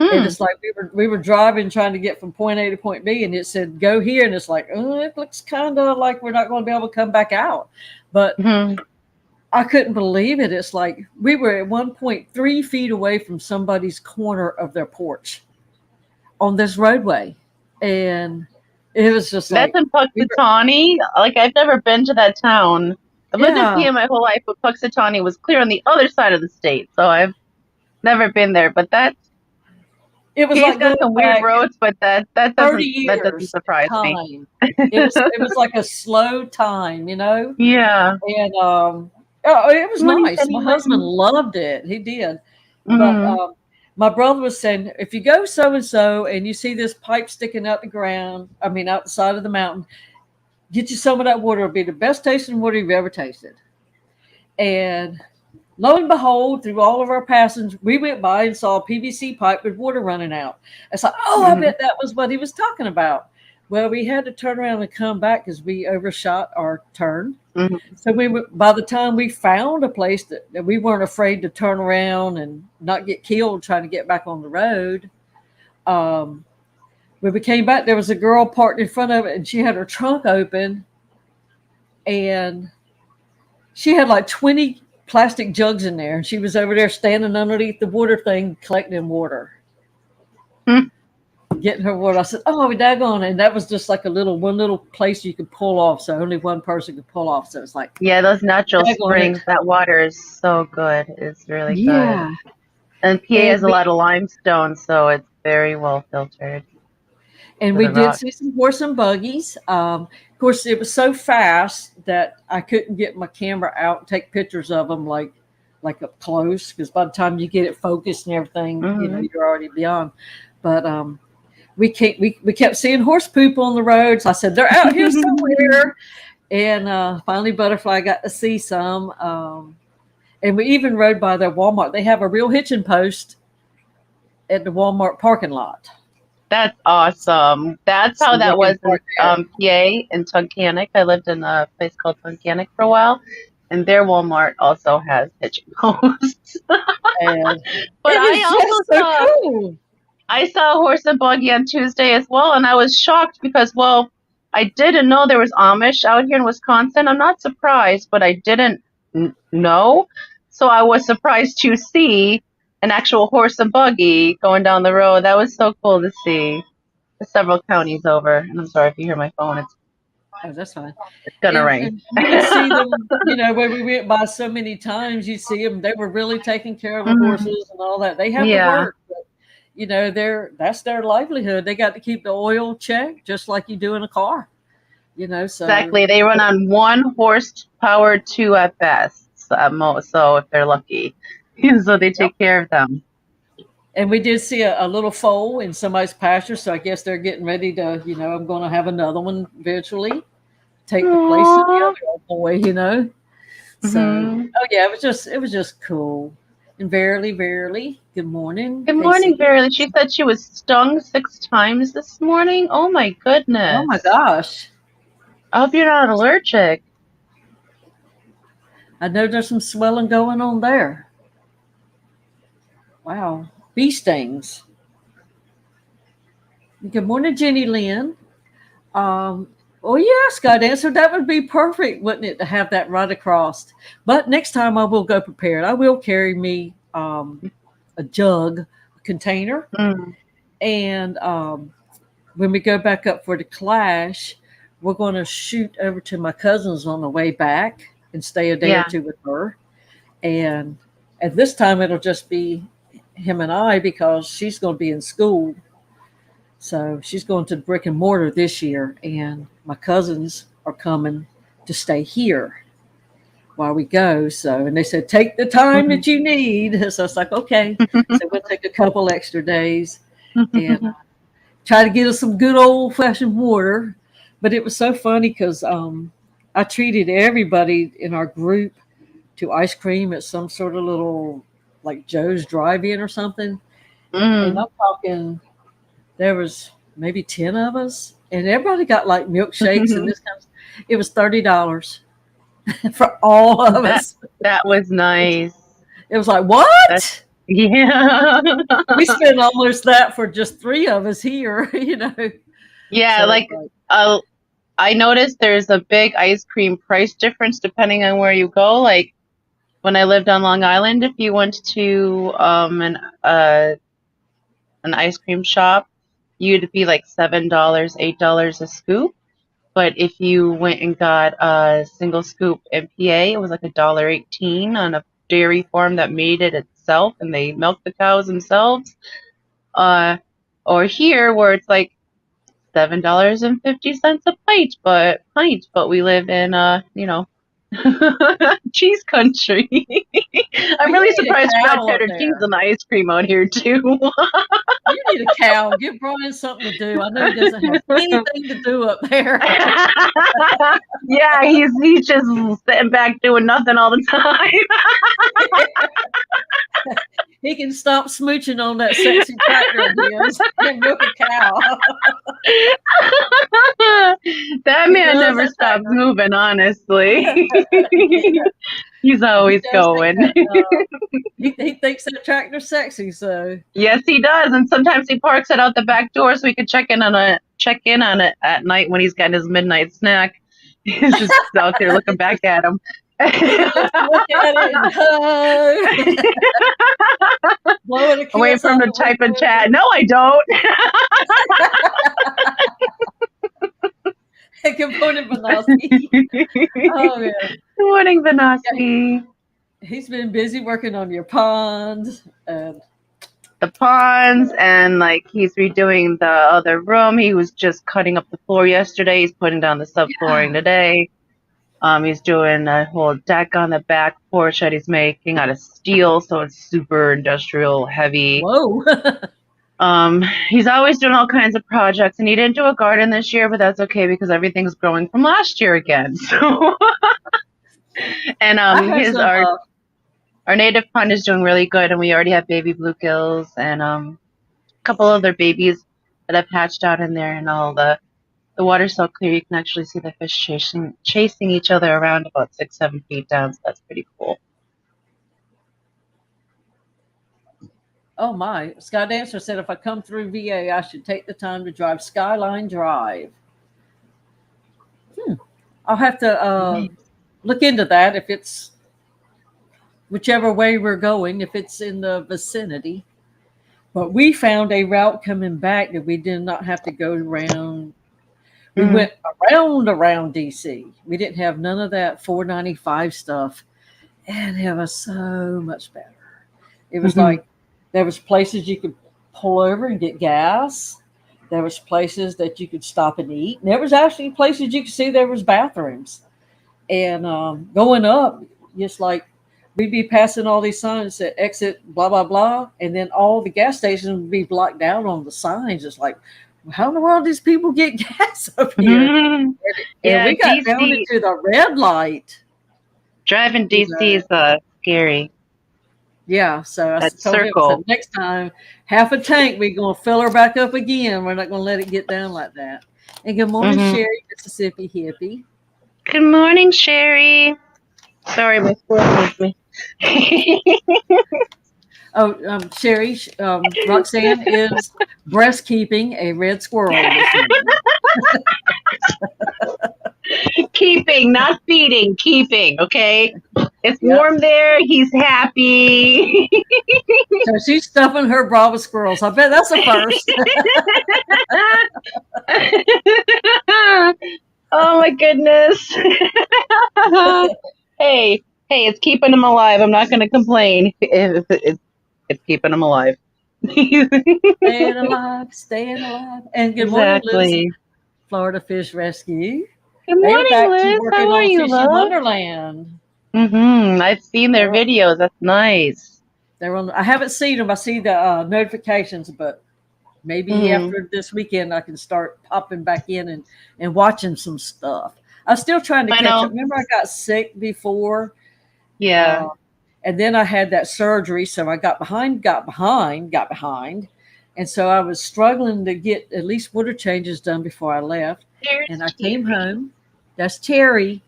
Speaker 1: And
Speaker 2: Hmm.
Speaker 1: it's like we were driving trying to get from point A to point B, and it said go here, and it's like, oh, it looks kind of like we're not going to be able to come back out. But
Speaker 2: Hmm.
Speaker 1: I couldn't believe it. It's like we were at one point 3 feet away from somebody's corner of their porch on this roadway, and it was just
Speaker 2: That's
Speaker 1: like
Speaker 2: in
Speaker 1: we were,
Speaker 2: Puxatawny. Like, I've never been to that town. I've lived in
Speaker 1: yeah.
Speaker 2: PA my whole life, but Puxatawny was clear on the other side of the state, so I've never been there. But
Speaker 1: It was
Speaker 2: PA's
Speaker 1: like
Speaker 2: got
Speaker 1: going
Speaker 2: some weird
Speaker 1: back
Speaker 2: roads, but that
Speaker 1: 30
Speaker 2: doesn't
Speaker 1: years
Speaker 2: surprise me.
Speaker 1: time. It was like a slow time,
Speaker 2: Yeah.
Speaker 1: and oh, it was
Speaker 2: Morning,
Speaker 1: nice. My husband
Speaker 2: Penny.
Speaker 1: loved it. He did. But
Speaker 2: Mm-hmm.
Speaker 1: my brother was saying, if you go so and so and you see this pipe sticking out the ground, I mean, out the side of the mountain, get you some of that water. It'll be the best tasting water you've ever tasted. And lo and behold, through all of our passings, we went by and saw a PVC pipe with water running out. It's like, oh, I
Speaker 2: Mm-hmm.
Speaker 1: bet that was what he was talking about. Well, we had to turn around and come back because we overshot our turn.
Speaker 2: Mm-hmm.
Speaker 1: So by the time we found a place that we weren't afraid to turn around and not get killed trying to get back on the road, um, when we came back, there was a girl parked in front of it, and she had her trunk open, and she had like 20 plastic jugs in there, and she was over there standing underneath the water thing collecting water, getting her water. I said, "Oh, we daggone!" And that was just like one little place you could pull off, so only one person could pull off. So it's like,
Speaker 2: Yeah, those natural
Speaker 1: daggone it,
Speaker 2: springs, that water is so good. It's really good.
Speaker 1: yeah.
Speaker 2: And PA
Speaker 1: And
Speaker 2: has a lot of limestone, so it's very well filtered to
Speaker 1: we
Speaker 2: the
Speaker 1: did
Speaker 2: rock.
Speaker 1: see some horse and buggies. Of course, it was so fast that I couldn't get my camera out and take pictures of them like up close, because by the time you get it focused and everything,
Speaker 2: Mm-hmm.
Speaker 1: you're already beyond. But we kept seeing horse poop on the roads. I said they're out here somewhere, and finally Butterfly got to see some. And we even rode by their Walmart. They have a real hitching post at the Walmart parking lot,
Speaker 2: That's awesome. That's
Speaker 1: so
Speaker 2: how
Speaker 1: they
Speaker 2: that
Speaker 1: can
Speaker 2: was in
Speaker 1: park there.
Speaker 2: PA in Tunkhannock. I lived in a place called Tunkhannock for a while, and their Walmart also has hitching posts.
Speaker 1: And
Speaker 2: But
Speaker 1: it was just so cool.
Speaker 2: I saw a horse and buggy on Tuesday as well, and I was shocked because, well, I didn't know there was Amish out here in Wisconsin. I'm not surprised, but I didn't know. So I was surprised to see an actual horse and buggy going down the road. That was so cool to see. Several counties over. And I'm sorry if you hear my phone.
Speaker 1: Oh, that's fine.
Speaker 2: It's gonna ring.
Speaker 1: And you would see them, where we went by so many times, you see them. They were really taking care of the
Speaker 2: Hmm.
Speaker 1: horses and all that. They have to
Speaker 2: Yeah,
Speaker 1: work, but that's their livelihood. They got to keep the oil checked just like you do in a car. So
Speaker 2: exactly. They run on one horsepower, two at best, at most. So if they're lucky, so they
Speaker 1: yep.
Speaker 2: take care of them.
Speaker 1: And we did see a little foal in somebody's pasture, so I guess they're getting ready to. I'm going to have another one eventually take the place of the
Speaker 2: Aww.
Speaker 1: other old boy. So
Speaker 2: Hmm.
Speaker 1: oh yeah, it was just cool. And Verily, good morning,
Speaker 2: Good morning,
Speaker 1: Casey.
Speaker 2: Verily. She said she was stung 6 times this morning. Oh my
Speaker 1: Oh my
Speaker 2: goodness.
Speaker 1: gosh.
Speaker 2: I hope you're not allergic.
Speaker 1: I know there's some swelling going on there. Wow. Bee stings. Good morning, Jenny Lynn. Oh yeah, Scott answered. That would be perfect, wouldn't it, to have that right across? But next time I will go prepared. I will carry me a jug, a container,
Speaker 2: Mm,
Speaker 1: and when we go back up for the clash, we're going to shoot over to my cousin's on the way back and stay a day or
Speaker 2: yeah.
Speaker 1: two with her. And at this time, it'll just be him and I because she's going to be in school. So she's going to brick and mortar this year, and my cousins are coming to stay here while we go. So, and they said, take the time
Speaker 2: Mhm.
Speaker 1: that you need. So it's like, okay. So we'll take a couple extra days and try to get us some good old fashioned water. But it was so funny because I treated everybody in our group to ice cream at some sort of little like Joe's drive-in or something. And
Speaker 2: Mm.
Speaker 1: I'm talking, there was maybe 10 of us, and everybody got like milkshakes and this kind of. It was $30 for all of
Speaker 2: That
Speaker 1: us.
Speaker 2: that was nice.
Speaker 1: It was like,
Speaker 2: That's
Speaker 1: what?
Speaker 2: yeah.
Speaker 1: We spent almost that for just three of us here,
Speaker 2: Yeah,
Speaker 1: So
Speaker 2: like
Speaker 1: it's like,
Speaker 2: uh, I noticed there's a big ice cream price difference depending on where you go. Like when I lived on Long Island, if you went to an ice cream shop, you'd be like $7, $8 a scoop. But if you went and got a single scoop MPA, it was like $1.18 on a dairy farm that made it itself and they milk the cows themselves. Uh, or here where it's like $7.50 a pint, but we live in cheese country. I'm
Speaker 1: well, you
Speaker 2: really
Speaker 1: need a
Speaker 2: surprised red
Speaker 1: cow up
Speaker 2: cheddar cheese
Speaker 1: there.
Speaker 2: and ice cream out here too.
Speaker 1: You need a cow. Give Brian something to do. I know he doesn't have anything to do up there.
Speaker 2: Yeah, he's just sitting back doing nothing all the time.
Speaker 1: He can stop smooching on that sexy tractor of his and milk a cow.
Speaker 2: That
Speaker 1: He
Speaker 2: man
Speaker 1: loves
Speaker 2: never
Speaker 1: that
Speaker 2: stops
Speaker 1: tractor.
Speaker 2: moving, honestly.
Speaker 1: Yeah,
Speaker 2: He's
Speaker 1: he
Speaker 2: always
Speaker 1: does think
Speaker 2: going.
Speaker 1: that. He thinks that tractor's sexy. So
Speaker 2: Yes, he does. And sometimes he parks it out the back door so we can check in on it at night when he's getting his midnight snack. He's just out there looking back at him.
Speaker 1: he can just look at it and hug, blowing a
Speaker 2: I'm waiting
Speaker 1: kiss
Speaker 2: for him
Speaker 1: off
Speaker 2: to
Speaker 1: the
Speaker 2: type in
Speaker 1: window.
Speaker 2: chat. No, I don't.
Speaker 1: Good morning, Benoski. Oh yeah.
Speaker 2: Good morning,
Speaker 1: Yeah,
Speaker 2: Vinoski.
Speaker 1: he's been busy working on your pond. And
Speaker 2: The ponds and like he's redoing the other room. He was just cutting up the floor yesterday. He's putting down the subflooring today. He's doing a whole deck on the back porch that he's making out of steel, so it's super industrial heavy.
Speaker 1: whoa.
Speaker 2: He's always doing all kinds of projects, and he didn't do a garden this year, but that's okay because everything's growing from last year again. So, and
Speaker 1: I have
Speaker 2: his
Speaker 1: some.
Speaker 2: our native pond is doing really good, and we already have baby bluegills and a couple other babies that have hatched out in there, and all the water's so clear you can actually see the fish chasing each other around about 6-7 feet down. So that's pretty cool.
Speaker 1: Oh my. Scott Dancer said if I come through VA, I should take the time to drive Skyline Drive. I'll have to look into that if it's whichever way we're going, if it's in the vicinity. But we found a route coming back that we did not have to go around. We
Speaker 2: Mm,
Speaker 1: went around DC. We didn't have none of that 495 stuff. And it was so much better. It was
Speaker 2: hmm
Speaker 1: like there was places you could pull over and get gas. There was places that you could stop and eat. And there was actually places you could see there was bathrooms. And going up, just like we'd be passing all these signs that exit blah blah blah, and then all the gas stations would be blocked out on the signs. It's like, how in the world does people get gas up here? And
Speaker 2: Yeah,
Speaker 1: we got down
Speaker 2: DC
Speaker 1: into the red light.
Speaker 2: driving
Speaker 1: You
Speaker 2: DC
Speaker 1: know,
Speaker 2: is scary.
Speaker 1: Yeah, so I
Speaker 2: That
Speaker 1: told him, I said,
Speaker 2: circle.
Speaker 1: next time, half a tank, we're going to fill her back up again. We're not going to let it get down like that. And good morning,
Speaker 2: Hmm.
Speaker 1: Sherry, Mississippi hippie.
Speaker 2: Good morning, Sherry. Sorry, my squirrel moved me.
Speaker 1: Oh, Sherry, Roxanne is breastkeeping a red squirrel this morning.
Speaker 2: Keeping, not feeding, keeping, okay? It's
Speaker 1: Yep.
Speaker 2: warm there. He's happy.
Speaker 1: So she's stuffing her bra with squirrels. I bet that's a first.
Speaker 2: Oh my goodness. Hey, hey, it's keeping him alive. I'm not going to complain. It's keeping him alive.
Speaker 1: Staying alive, staying alive. And good morning, Liz,
Speaker 2: Exactly.
Speaker 1: Florida Fish Rescue.
Speaker 2: Good
Speaker 1: They are
Speaker 2: morning,
Speaker 1: back to
Speaker 2: Liz. How
Speaker 1: working
Speaker 2: are
Speaker 1: on
Speaker 2: you,
Speaker 1: Fishy
Speaker 2: love?
Speaker 1: Wonderland.
Speaker 2: I've seen their
Speaker 1: They're,
Speaker 2: videos. That's nice.
Speaker 1: they're on. I haven't seen them. I see the notifications, but maybe
Speaker 2: Hmm.
Speaker 1: after this weekend I can start popping back in and watching some stuff. I'm still trying to
Speaker 2: I
Speaker 1: catch up.
Speaker 2: know.
Speaker 1: Remember, I got sick before,
Speaker 2: Yeah.
Speaker 1: uh, and then I had that surgery, so I got behind, and so I was struggling to get at least water changes done before I left.
Speaker 2: There's
Speaker 1: And I came
Speaker 2: Terry.
Speaker 1: home. That's Terry.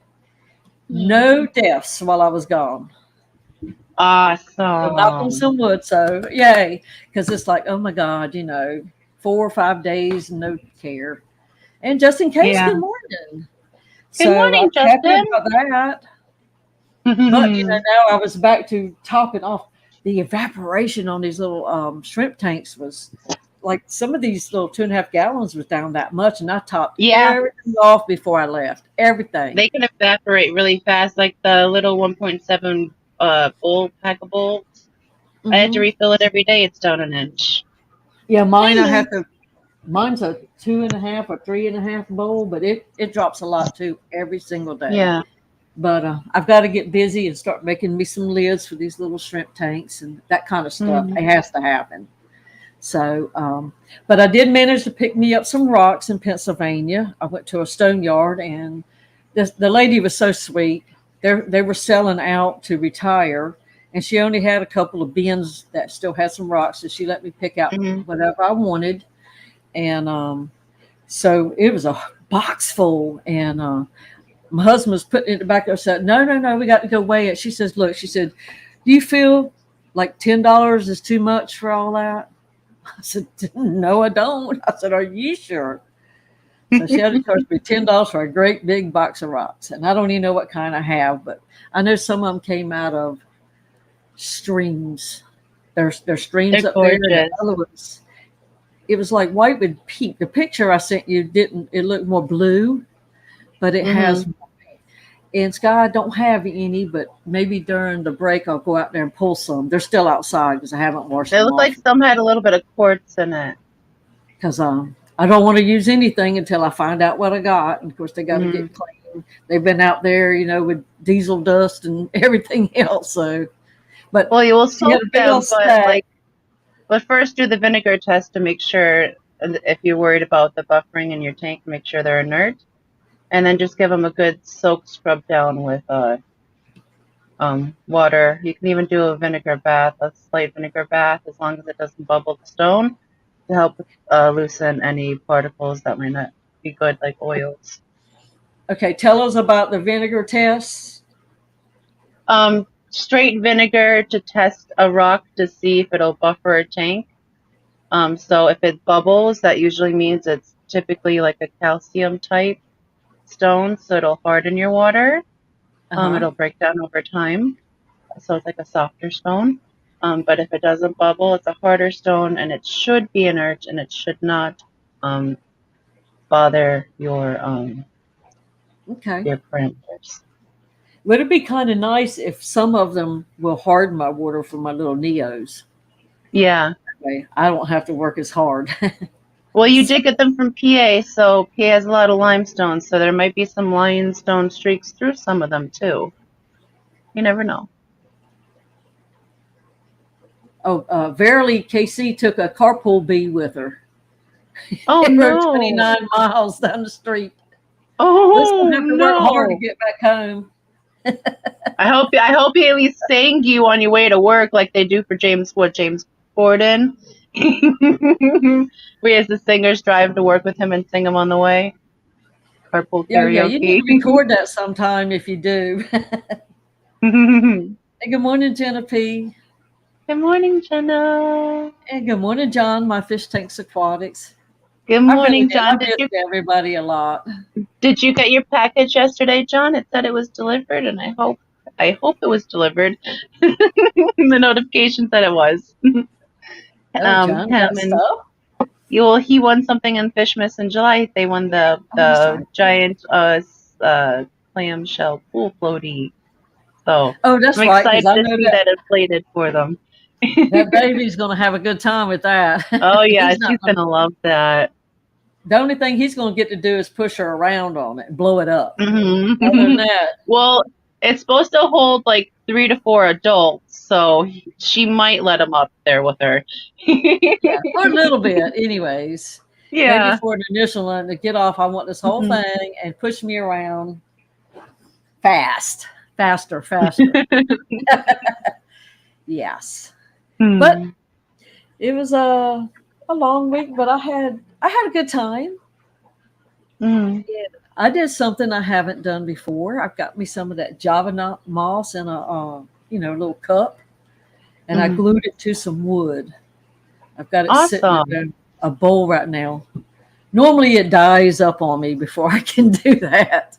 Speaker 1: No deaths while I was gone. So knock on
Speaker 2: Awesome.
Speaker 1: some wood. So yay, because it's like, oh my God, 4 or 5 days, no care. And just in case,
Speaker 2: Yeah.
Speaker 1: good morning.
Speaker 2: Good
Speaker 1: So I
Speaker 2: morning,
Speaker 1: was happy
Speaker 2: Justin.
Speaker 1: about that. But now I was back to topping off the evaporation on these little shrimp tanks was like some of these little 2.5 gallons was down that much, and I topped
Speaker 2: Yeah,
Speaker 1: everything off before I left. Everything.
Speaker 2: they can evaporate really fast, like the little 1.7 bowl pack of bowls. I had to
Speaker 1: Hmm.
Speaker 2: refill it every day. It's down an inch.
Speaker 1: Yeah,
Speaker 2: Hi,
Speaker 1: mine I
Speaker 2: Liz.
Speaker 1: have to. Mine's a 2.5 or 3.5 bowl, but it drops a lot too every single day.
Speaker 2: Yeah.
Speaker 1: But I've got to get busy and start making me some lids for these little shrimp tanks and that kind of stuff.
Speaker 2: Mhm.
Speaker 1: It has to happen. So, but I did manage to pick me up some rocks in Pennsylvania. I went to a stone yard, and the lady was so sweet. They were selling out to retire, and she only had a couple of bins that still had some rocks, so she let me pick out
Speaker 2: Mhm.
Speaker 1: whatever I wanted. And so it was a box full, and my husband was putting it in the back there. Said, "No, no, no, we got to go weigh it." She says, "Look," she said, "Do you feel like $10 is too much for all that?" I said, "No, I don't." I said, "Are you sure?" So she had to charge me $10 for a great big box of rocks, and I don't even know what kind I have, but I know some of them came out of streams. There's streams
Speaker 2: They're
Speaker 1: up there, and the
Speaker 2: gorgeous.
Speaker 1: other ones, it was like white with pink. The picture I sent you didn't. It looked more blue, but it has.
Speaker 2: Hmm.
Speaker 1: And Sky, I don't have any, but maybe during the break I'll go out there and pull some. They're still outside because I haven't washed
Speaker 2: It
Speaker 1: them
Speaker 2: looked like
Speaker 1: off.
Speaker 2: some had a little bit of quartz in it.
Speaker 1: Because I don't want to use anything until I find out what I got. And of course, they got to
Speaker 2: Hmm.
Speaker 1: get clean. They've been out there, with diesel dust and everything else. So, but
Speaker 2: Well, you will
Speaker 1: she had
Speaker 2: soak
Speaker 1: a big old
Speaker 2: them,
Speaker 1: stack.
Speaker 2: but first do the vinegar test to make sure, and if you're worried about the buffering in your tank, make sure they're inert, and then just give them a good soak scrub down with water. You can even do a vinegar bath, a slight vinegar bath, as long as it doesn't bubble the stone, to help loosen any particles that might not be good, like oils.
Speaker 1: Okay, tell us about the vinegar test.
Speaker 2: Straight vinegar to test a rock to see if it'll buffer a tank. So if it bubbles, that usually means it's typically like a calcium type stone, so it'll harden your water.
Speaker 1: Uh huh.
Speaker 2: It'll break down over time, so it's like a softer stone. But if it doesn't bubble, it's a harder stone, and it should be inert, and it should not um, bother
Speaker 1: Okay.
Speaker 2: your parameters.
Speaker 1: Would it be kind of nice if some of them will harden my water for my little neos?
Speaker 2: Yeah.
Speaker 1: Okay, I don't have to work as hard.
Speaker 2: Well, you did get them from PA, so PA has a lot of limestone, so there might be some limestone streaks through some of them too. You never know.
Speaker 1: Oh, Verily, KC took a carpool bee with her.
Speaker 2: Oh
Speaker 1: It rode
Speaker 2: no.
Speaker 1: 29 miles down the street. Let's
Speaker 2: Oh
Speaker 1: gonna have to work hard to
Speaker 2: no.
Speaker 1: get back home.
Speaker 2: I hope he at least sang you on your way to work like they do for James Corden. We as the singers drive to work with him and sing him on the way. Carpool
Speaker 1: Yeah, yeah. You need
Speaker 2: karaoke.
Speaker 1: to record that sometime if you do.
Speaker 2: Good
Speaker 1: Hey, good morning, Jenna P.
Speaker 2: morning, Jenna.
Speaker 1: And good morning, John, my Fish Tanks Aquatics.
Speaker 2: Good
Speaker 1: I really
Speaker 2: morning,
Speaker 1: did.
Speaker 2: John.
Speaker 1: I missed everybody a lot.
Speaker 2: Did you get your package yesterday, John? It said it was delivered, and I hope it was delivered. The notification said it was.
Speaker 1: Oh, John
Speaker 2: Him
Speaker 1: got
Speaker 2: and
Speaker 1: stuff.
Speaker 2: he won something in Fishmas in July. They won the
Speaker 1: Oh, sorry.
Speaker 2: giant clamshell pool floaty. So
Speaker 1: Oh, that's
Speaker 2: I'm
Speaker 1: right, because
Speaker 2: excited
Speaker 1: I
Speaker 2: to
Speaker 1: know
Speaker 2: see that inflated for them.
Speaker 1: that baby's going to have a good time with that.
Speaker 2: Oh yeah,
Speaker 1: He's not
Speaker 2: she's
Speaker 1: gonna,
Speaker 2: gonna love that.
Speaker 1: the only thing he's going to get to do is push her around on it and blow it up. Other than
Speaker 2: Mhm.
Speaker 1: that,
Speaker 2: Well, it's supposed to hold like 3 to 4 adults, so she might let him up there with her.
Speaker 1: yeah, for a little bit, anyways. Maybe
Speaker 2: Yeah.
Speaker 1: for an initial one to get off, I want this whole
Speaker 2: Mhm.
Speaker 1: thing and push me around faster, faster. Yes, but
Speaker 2: Hmm.
Speaker 1: it was a long week, but I had a good time.
Speaker 2: Mm.
Speaker 1: I did something I haven't done before. I've got me some of that Java moss in a little cup, and I
Speaker 2: Mm.
Speaker 1: glued it to some wood. I've got it sitting
Speaker 2: Awesome.
Speaker 1: in a bowl right now. Normally it dies up on me before I can do that,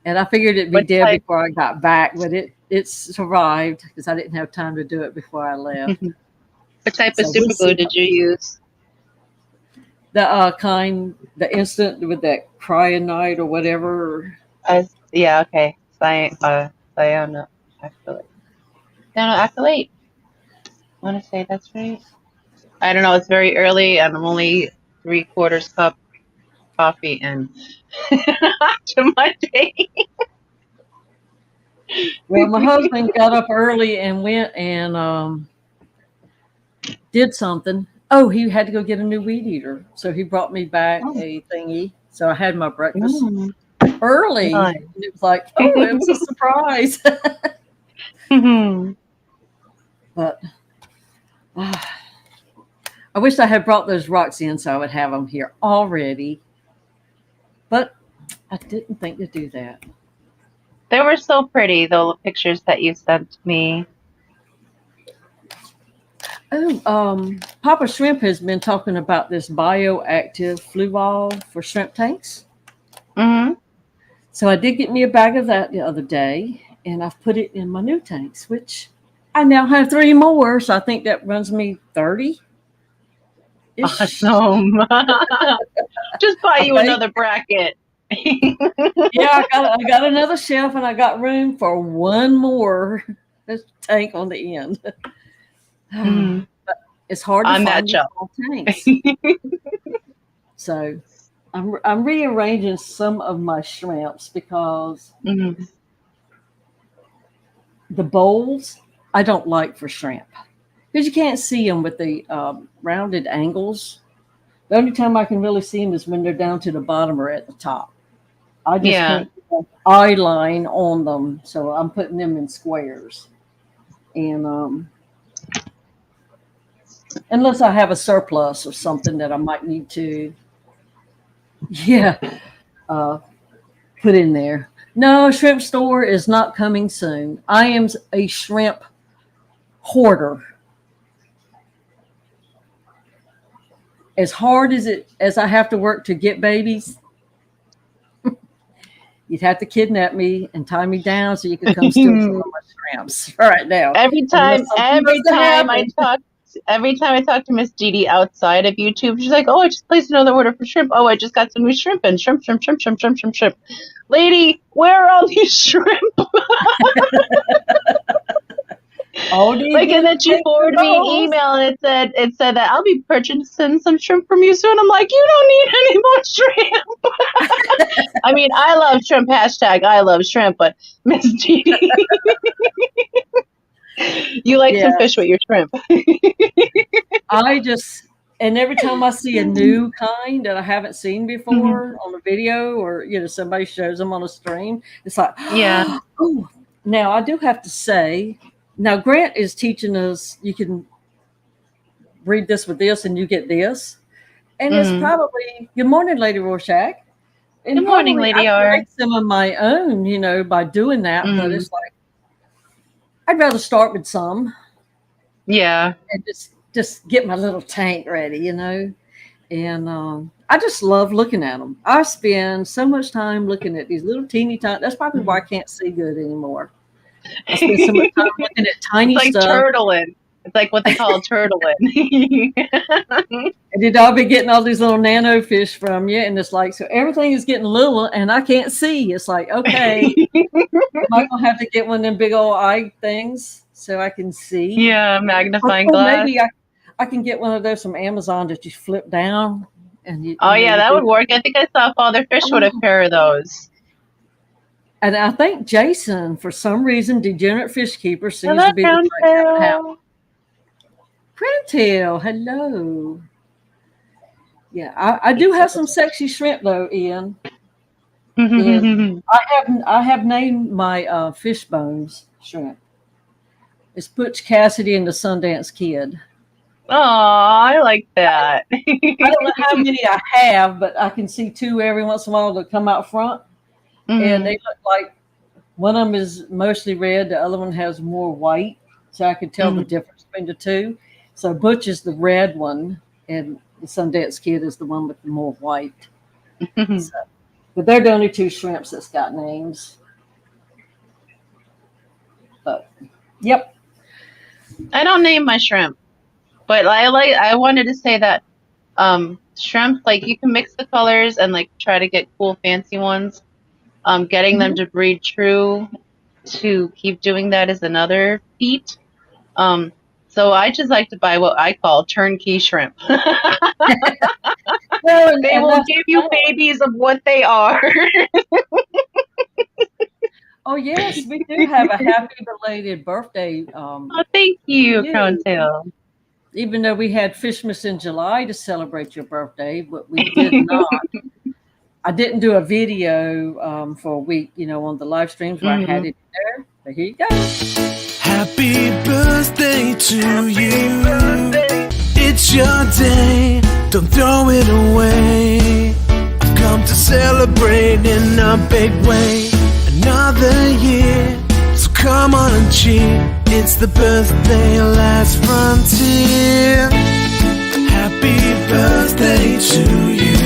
Speaker 1: and I figured it'd be
Speaker 2: What
Speaker 1: dead
Speaker 2: type
Speaker 1: before I got back, but it survived because I didn't have time to do it before I left.
Speaker 2: what type of
Speaker 1: So we'll
Speaker 2: super glue
Speaker 1: see.
Speaker 2: did you use?
Speaker 1: The instant with that cyanide or whatever.
Speaker 2: Yeah, okay. Cyanoacrylate. Cyanoacrylate. I want to say that's right. I don't know. It's very early, and I'm only 3/4 cup coffee in to my day.
Speaker 1: Well, my husband got up early and went and did something. Oh, he had to go get a new weed eater, so he brought me back a thingy. So I had my breakfast
Speaker 2: Mm,
Speaker 1: early.
Speaker 2: nice.
Speaker 1: And it was like, oh, it was a surprise. But I wish I had brought those rocks in so I would have them here already. But I didn't think to do that.
Speaker 2: They were so pretty, the pictures that you sent me.
Speaker 1: Oh, Papa Shrimp has been talking about this bioactive fluval for shrimp tanks.
Speaker 2: Hmm.
Speaker 1: So I did get me a bag of that the other day, and I've put it in my new tanks, which I now have 3 more. So I think that runs me 30 ish.
Speaker 2: Awesome. Just buy
Speaker 1: I
Speaker 2: you
Speaker 1: think.
Speaker 2: another bracket.
Speaker 1: Yeah, I got another shelf, and I got room for one more tank on the end.
Speaker 2: Mhm.
Speaker 1: But it's hard to
Speaker 2: On that
Speaker 1: find these
Speaker 2: shelf.
Speaker 1: small tanks. So I'm rearranging some of my shrimps because
Speaker 2: Hmm.
Speaker 1: the bowls I don't like for shrimp because you can't see them with the rounded angles. The only time I can really see them is when they're down to the bottom or at the top. I just
Speaker 2: Yeah.
Speaker 1: can't get an eye line on them, so I'm putting them in squares. And unless I have a surplus or something that I might need to, yeah, uh, put in there. No, shrimp store is not coming soon. I am a shrimp hoarder. As hard as I have to work to get babies, you'd have to kidnap me and tie me down so you could come steal some of my shrimps right now.
Speaker 2: Every
Speaker 1: Unless
Speaker 2: time,
Speaker 1: something was to happen.
Speaker 2: every time I talk to Miss Dee outside of YouTube, she's like, "Oh, I just placed another order for shrimp. Oh, I just got some new shrimp and shrimp. Lady, where are all these shrimp?"
Speaker 1: All these
Speaker 2: Like, and
Speaker 1: little
Speaker 2: then she
Speaker 1: extra
Speaker 2: forwarded me an
Speaker 1: bowls.
Speaker 2: email, and it said that I'll be purchasing some shrimp from you soon. I'm like, you don't need any more shrimp. I mean, I love shrimp. Hashtag I love shrimp, but Miss Dee, you like
Speaker 1: Yeah,
Speaker 2: some fish with your shrimp.
Speaker 1: I just And every time I see a new kind that I haven't seen
Speaker 2: Mhm.
Speaker 1: before on a video, or somebody shows them on a stream, it's like,
Speaker 2: Yeah.
Speaker 1: oh. Now I do have to say, now Grant is teaching us you can read this with this and you get this, and it's
Speaker 2: Mm.
Speaker 1: probably good morning, Lady Rorschach,
Speaker 2: Good
Speaker 1: and
Speaker 2: morning,
Speaker 1: probably I
Speaker 2: Lady
Speaker 1: can
Speaker 2: R.
Speaker 1: make some of my own, by doing that. But
Speaker 2: Mm.
Speaker 1: it's like I'd rather start with some
Speaker 2: Yeah.
Speaker 1: and just get my little tank ready. And I just love looking at them. I spend so much time looking at these little teeny tiny. That's probably why I
Speaker 2: Mhm.
Speaker 1: can't see good anymore. I spend so much time looking at
Speaker 2: It's
Speaker 1: tiny
Speaker 2: like
Speaker 1: stuff,
Speaker 2: turtling. It's like what they call turtling.
Speaker 1: and then I'll be getting all these little nano fish from you, and it's like so everything is getting little, and I can't see. It's like okay, am I gonna have to get one of them big old eye things so I can see?
Speaker 2: Yeah, magnifying
Speaker 1: Or
Speaker 2: glass.
Speaker 1: maybe I can get one of those from Amazon that you flip down, and
Speaker 2: Oh yeah,
Speaker 1: you
Speaker 2: that
Speaker 1: do.
Speaker 2: would work. I think I saw Father Fish with a
Speaker 1: Oh.
Speaker 2: pair of those.
Speaker 1: And I think Jason, for some reason, Degenerate Fish Keeper seems
Speaker 2: Hello,
Speaker 1: to be the
Speaker 2: Crown
Speaker 1: type that would have
Speaker 2: Tail.
Speaker 1: Printail. Hello. Yeah, I do have some sexy shrimp though, Ian. And I have named my fish bones shrimp. It's Butch Cassidy and the Sundance Kid.
Speaker 2: Oh, I like that.
Speaker 1: I don't know how many I have, but I can see two every once in a while that come out front, and they
Speaker 2: Mhm,
Speaker 1: look like one of them is mostly red, the other one has more white, so I can tell the
Speaker 2: mhm,
Speaker 1: difference between the two. So Butch is the red one, and the Sundance Kid is the one with the more white.
Speaker 2: mhm.
Speaker 1: So, but they're the only two shrimps that's got names. But yep.
Speaker 2: I don't name my shrimp, but I wanted to say that shrimp, like you can mix the colors and like try to get cool fancy ones. Getting them
Speaker 1: Mhm.
Speaker 2: to breed true to keep doing that is another feat. Um, so I just like to buy what I call turnkey shrimp.
Speaker 1: Well,
Speaker 2: They
Speaker 1: and
Speaker 2: will
Speaker 1: that's
Speaker 2: give
Speaker 1: the
Speaker 2: you
Speaker 1: thing.
Speaker 2: babies of what they are.
Speaker 1: Oh yes, we do have a happy belated birthday
Speaker 2: Oh, thank
Speaker 1: to
Speaker 2: you, Crown
Speaker 1: you.
Speaker 2: Tail.
Speaker 1: Even though we had Fishmas in July to celebrate your birthday, but we did not. I didn't do a video for a week, on the live streams where I had
Speaker 2: Mhm.
Speaker 1: it there. But here you go.
Speaker 3: Happy birthday to you. It's your day, don't throw it away. I've come to celebrate in a big way. Another year, so come on and cheer. It's the birthday last frontier. Happy birthday to you.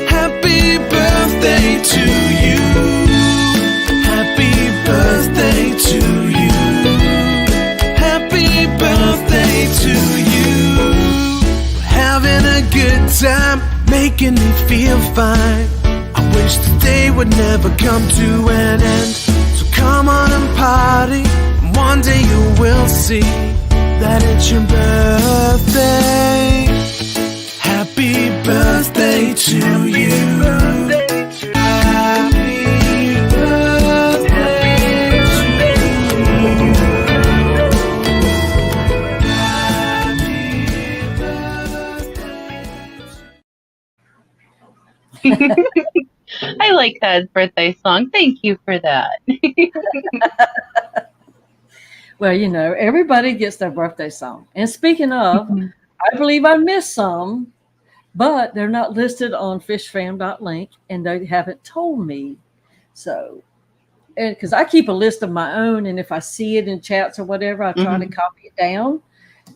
Speaker 3: Happy birthday to you. Happy birthday to you. Happy birthday to you. We're having a good time, making me feel fine. I wish the day would never come to an end. So come on and party, and one day you will see that it's your birthday. Happy birthday to you. Happy birthday to you.
Speaker 2: I like that birthday song. Thank you for that.
Speaker 1: Well, everybody gets their birthday song. And speaking of,
Speaker 2: Mhm.
Speaker 1: I believe I missed some, but they're not listed on fishfam.link and they haven't told me. So, and because I keep a list of my own, and if I see it in chats or whatever, I try to
Speaker 2: Mhm.
Speaker 1: copy it down.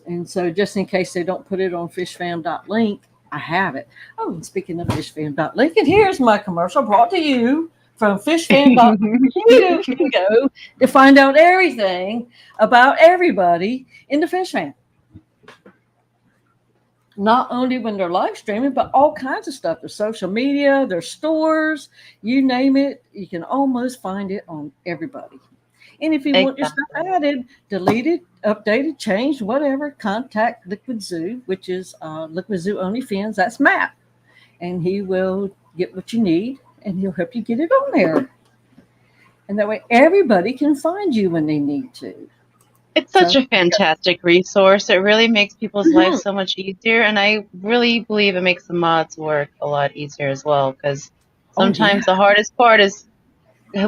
Speaker 1: And so, just in case they don't put it on fishfam.link, I have it. Oh, and speaking of fishfam.link, and here's my commercial brought to you from fishfam.link. You can go to find out everything about everybody in the fish fam. Not only when they're live streaming, but all kinds of stuff. Their social media, their stores, you name it, you can almost find it on everybody. And if you want your stuff
Speaker 2: Exactly.
Speaker 1: added, deleted, updated, changed, whatever, contact Liquid Zoo, which is Liquid Zoo OnlyFans. That's Matt. And he will get what you need and he'll help you get it on there. And that way everybody can find you when they need to.
Speaker 2: It's
Speaker 1: So
Speaker 2: such a fantastic resource. It really makes people's lives so much easier, and I really believe it makes the mods work a lot easier as well, because
Speaker 1: oh yeah.
Speaker 2: sometimes the hardest part is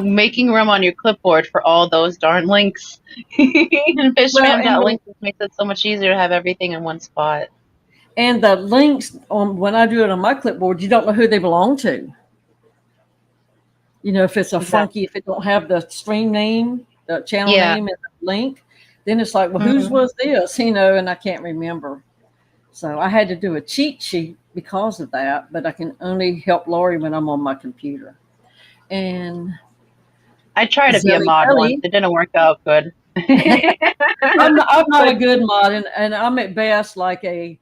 Speaker 2: making room on your clipboard for all those darn links. And
Speaker 1: Well, and
Speaker 2: fishman.link just makes it so much easier to have everything in one spot.
Speaker 1: the links on when I do it on my clipboard, you don't know who they belong to. You know, if it's a funky,
Speaker 2: Exactly.
Speaker 1: if it don't have the stream name, the channel
Speaker 2: Yeah.
Speaker 1: name, and the link, then it's like, well, whose
Speaker 2: Mhm.
Speaker 1: was this? You know, and I can't remember. So I had to do a cheat sheet because of that, but I can only help Lori when I'm on my computer. And
Speaker 2: I tried to be a
Speaker 1: Zelly
Speaker 2: mod once.
Speaker 1: Belly.
Speaker 2: It didn't work out good.
Speaker 1: I'm not a
Speaker 2: But
Speaker 1: good mod, and I'm at best like a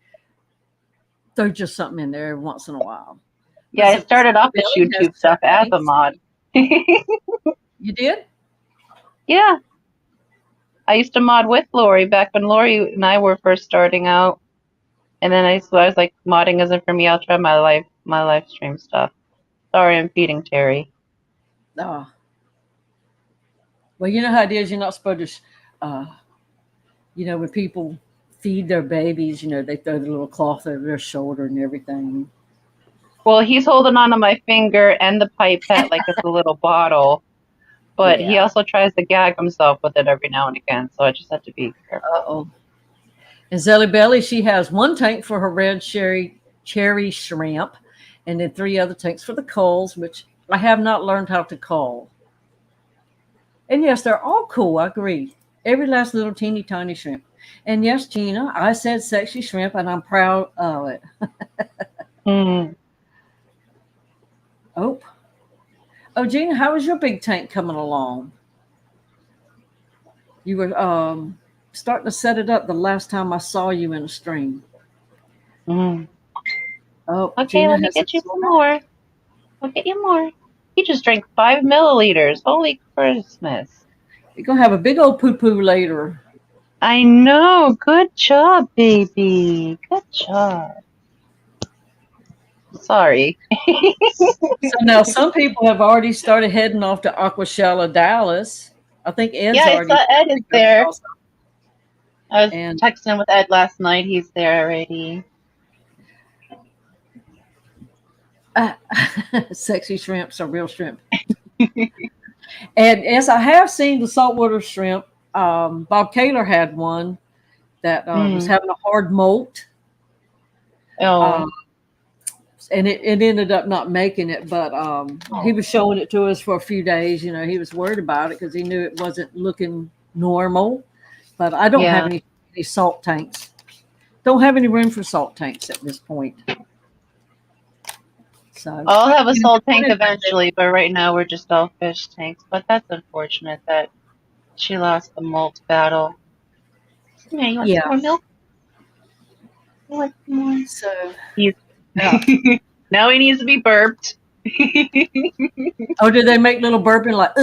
Speaker 1: throw just something in there once in a while.
Speaker 2: yeah,
Speaker 1: But
Speaker 2: I started off this
Speaker 1: Zelly has
Speaker 2: YouTube stuff as a
Speaker 1: tanks.
Speaker 2: mod.
Speaker 1: You did?
Speaker 2: Yeah, I used to mod with Lori back when Lori and I were first starting out. And then I was like, modding isn't for me. I'll try my live stream stuff. Sorry, I'm feeding Terry.
Speaker 1: Oh. Well, you know how it is. You're not supposed to, you know, when people feed their babies, you know, they throw the little cloth over their shoulder and everything.
Speaker 2: Well, he's holding on to my finger and the pipette like it's a little bottle, but he
Speaker 1: Yeah.
Speaker 2: also tries to gag himself with it every now and again. So I just have to be careful.
Speaker 1: Uh-oh. And Zelly Belly, she has one tank for her red cherry shrimp, and then 3 other tanks for the culls, which I have not learned how to cull. And yes, they're all cool. I agree. Every last little teeny tiny shrimp. And yes, Gina, I said sexy shrimp, and I'm proud of it.
Speaker 2: Mm.
Speaker 1: Oh, Gina, how is your big tank coming along? You were starting to set it up the last time I saw you in a stream.
Speaker 2: Mm.
Speaker 1: Oh,
Speaker 2: Okay,
Speaker 1: Gina
Speaker 2: let me
Speaker 1: has
Speaker 2: get you some more. I'll get you more. He just drank 5 milliliters. Holy Christmas.
Speaker 1: You're gonna have a big old poo poo later.
Speaker 2: I know. Good job, baby. Good job. Sorry.
Speaker 1: So now some people have already started heading off to Aquashella, Dallas. I think Ed's
Speaker 2: Yeah, I
Speaker 1: already
Speaker 2: saw Ed is there.
Speaker 1: also.
Speaker 2: I was
Speaker 1: And
Speaker 2: texting with Ed last night. He's there already.
Speaker 1: sexy shrimps are real shrimp. And yes, I have seen the saltwater shrimp. Bob Kaler had one that was having a hard molt.
Speaker 2: Oh,
Speaker 1: And it ended up not making it, but he was showing it to us for a few days. You know, he was worried about it because he knew it wasn't looking normal. But I don't have any salt tanks. Don't have any room for salt tanks at this point. So
Speaker 2: I'll have a salt tank eventually, but right now we're just all fish tanks. But that's unfortunate that she lost the molt battle. Yeah, you want some more milk? You want some more?
Speaker 1: So
Speaker 2: He's now he needs to be burped.
Speaker 1: oh, do they make little burping like?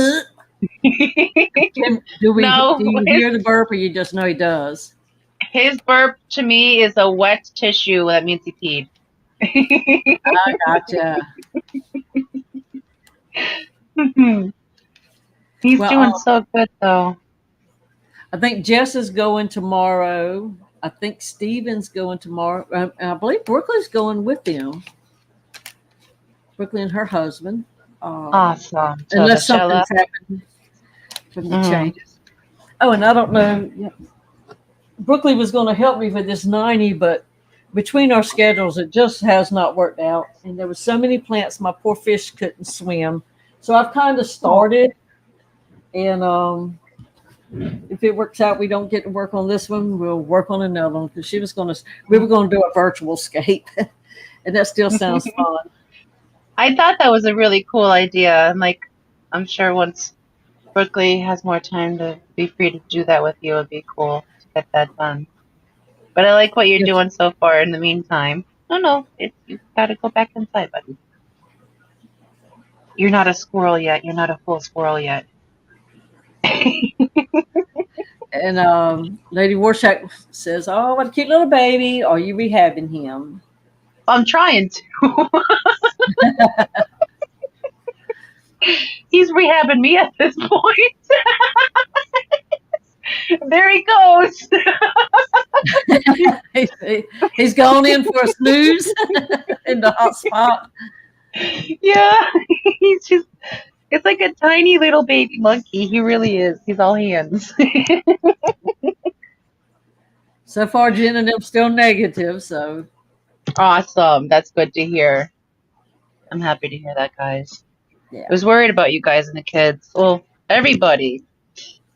Speaker 1: Do we?
Speaker 2: No,
Speaker 1: Do you hear the burp, or you just know he does?
Speaker 2: His burp to me is a wet tissue. That means he peed.
Speaker 1: I gotcha.
Speaker 2: He's doing so good though.
Speaker 1: I think Jess is going tomorrow. I think Steven's going tomorrow. And I believe Brooklyn's going with them. Brooklyn and her husband.
Speaker 2: Awesome.
Speaker 1: Unless something's happened from the changes. Oh, and I don't know. Yeah. Brooklyn was going to help me with this 90, but between our schedules, it just has not worked out. And there were so many plants, my poor fish couldn't swim. So I've kind of started. And if it works out, we don't get to work on this one, we'll work on another one, because we were going to do a virtual scape. And that still sounds fun.
Speaker 2: I thought that was a really cool idea. And like, I'm sure once Brooklyn has more time to be free to do that with you, it would be cool to get that done. But I like what you're doing so far in the meantime. No, you've got to go back inside, buddy. You're not a squirrel yet. You're not a full squirrel yet.
Speaker 1: And Lady Warshak says, oh, what a cute little baby. Are you rehabbing him?
Speaker 2: I'm trying to. He's rehabbing me at this point. There he goes.
Speaker 1: He's gone in for a snooze in the hot spot.
Speaker 2: Yeah, he's just, it's like a tiny little baby monkey. He really is. He's all hands.
Speaker 1: So far, Jen and them still negative, so.
Speaker 2: Awesome. That's good to hear. I'm happy to hear that, guys.
Speaker 1: Yeah.
Speaker 2: I was worried about you guys and the kids. Well, everybody.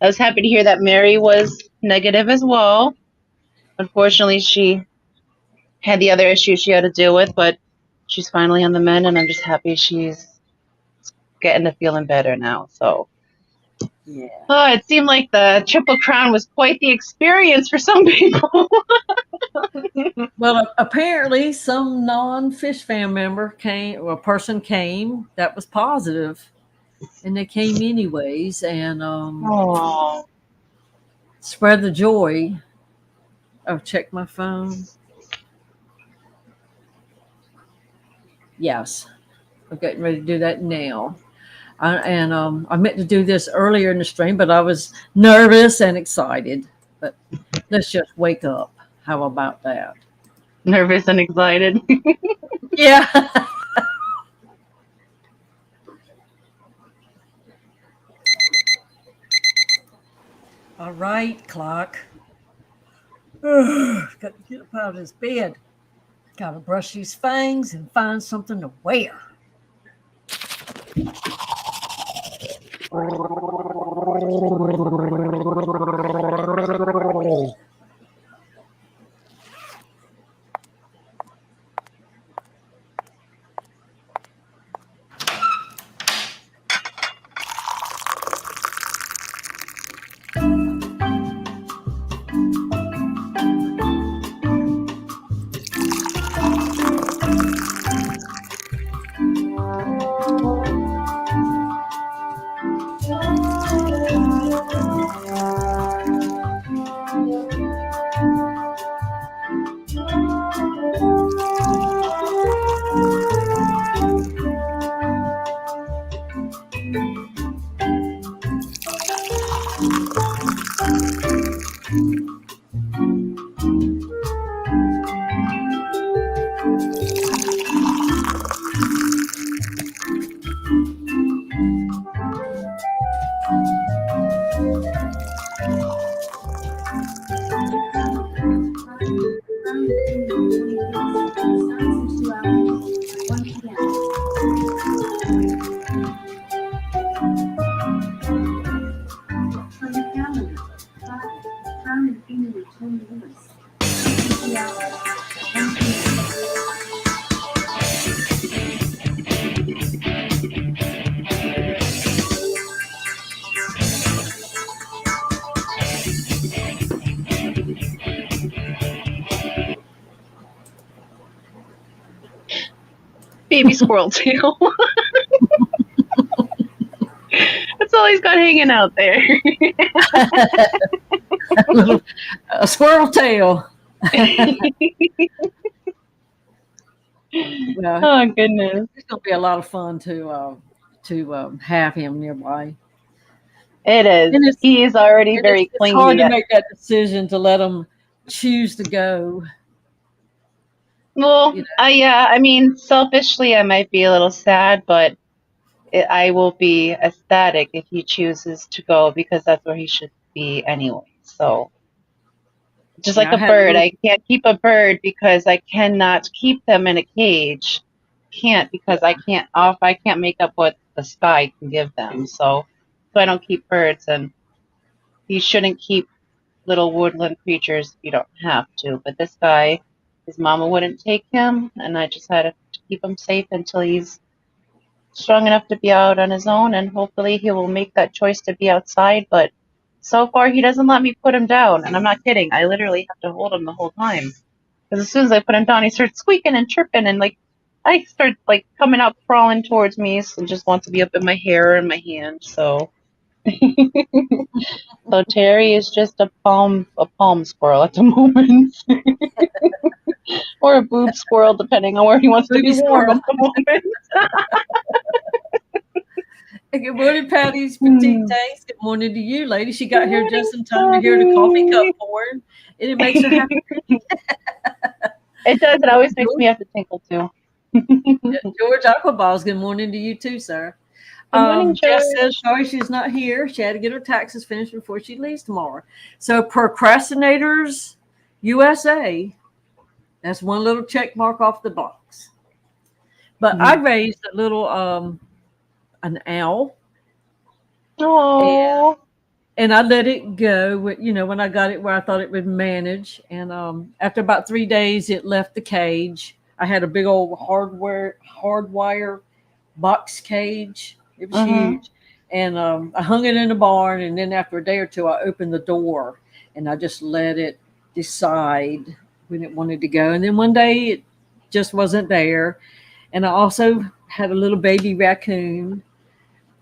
Speaker 2: I was happy to hear that Mary was negative as well. Unfortunately, she had the other issues she had to deal with, but she's finally on the mend, and I'm just happy she's getting to feeling better now. So,
Speaker 1: Yeah.
Speaker 2: oh, it seemed like the Triple Crown was quite the experience for some people.
Speaker 1: Well, apparently some non-fish fan member came, or person came that was positive, and they came anyways, and
Speaker 2: Oh,
Speaker 1: spread the joy. Oh, check my phone. Yes, I'm getting ready to do that now. I meant to do this earlier in the stream, but I was nervous and excited. But let's just wake up. How about that?
Speaker 2: nervous and excited.
Speaker 1: Yeah. All right, clock. Got to get up out of this bed. Got to brush these fangs and find something to wear.
Speaker 2: Baby squirrel tail. That's all he's got hanging out there.
Speaker 1: A squirrel tail. Well,
Speaker 2: Oh, goodness.
Speaker 1: it's gonna be a lot of fun to have him nearby.
Speaker 2: It is.
Speaker 1: And
Speaker 2: He is already very
Speaker 1: it's hard
Speaker 2: clingy.
Speaker 1: to make that decision to let him choose to go.
Speaker 2: Well,
Speaker 1: You know.
Speaker 2: yeah, I mean, selfishly, I might be a little sad, but I will be ecstatic if he chooses to go because that's where he should be anyway. So, just
Speaker 1: Yeah,
Speaker 2: like
Speaker 1: I
Speaker 2: a
Speaker 1: had
Speaker 2: bird,
Speaker 1: little-
Speaker 2: I can't keep a bird because I cannot keep them in a cage. Can't because I can't make up what the sky can give them. So I don't keep birds, and you shouldn't keep little woodland creatures if you don't have to. But this guy, his mama wouldn't take him, and I just had to keep him safe until he's strong enough to be out on his own, and hopefully he will make that choice to be outside. But so far, he doesn't let me put him down, and I'm not kidding. I literally have to hold him the whole time. Because as soon as I put him down, he starts squeaking and chirping, and I start coming up, crawling towards me, and just wants to be up in my hair and my hand. So, so Terry is just a palm squirrel at the moment, or a boob squirrel, depending on where he wants to be
Speaker 1: Booby
Speaker 2: warm
Speaker 1: squirrel.
Speaker 2: at the moment.
Speaker 1: Good morning, Patty's Petite Taste. Good morning to you, lady. She got here just in time to hear the coffee cup pouring, and it makes her happy.
Speaker 2: It does. It always makes me have to tinkle too.
Speaker 1: George Aquaballs, good morning to you too, sir.
Speaker 2: Good morning,
Speaker 1: Jess
Speaker 2: George.
Speaker 1: says sorry she's not here. She had to get her taxes finished before she leaves tomorrow. So Procrastinators USA, that's one little check mark off the box. But I raised a little an owl.
Speaker 2: Oh.
Speaker 1: And I let it go, when I got it where I thought it would manage. And after about 3 days, it left the cage. I had a big old hardwire box cage. It was huge. And I hung it in the barn. And then after a day or two, I opened the door and I just let it decide when it wanted to go. And then one day it just wasn't there. And I also had a little baby raccoon.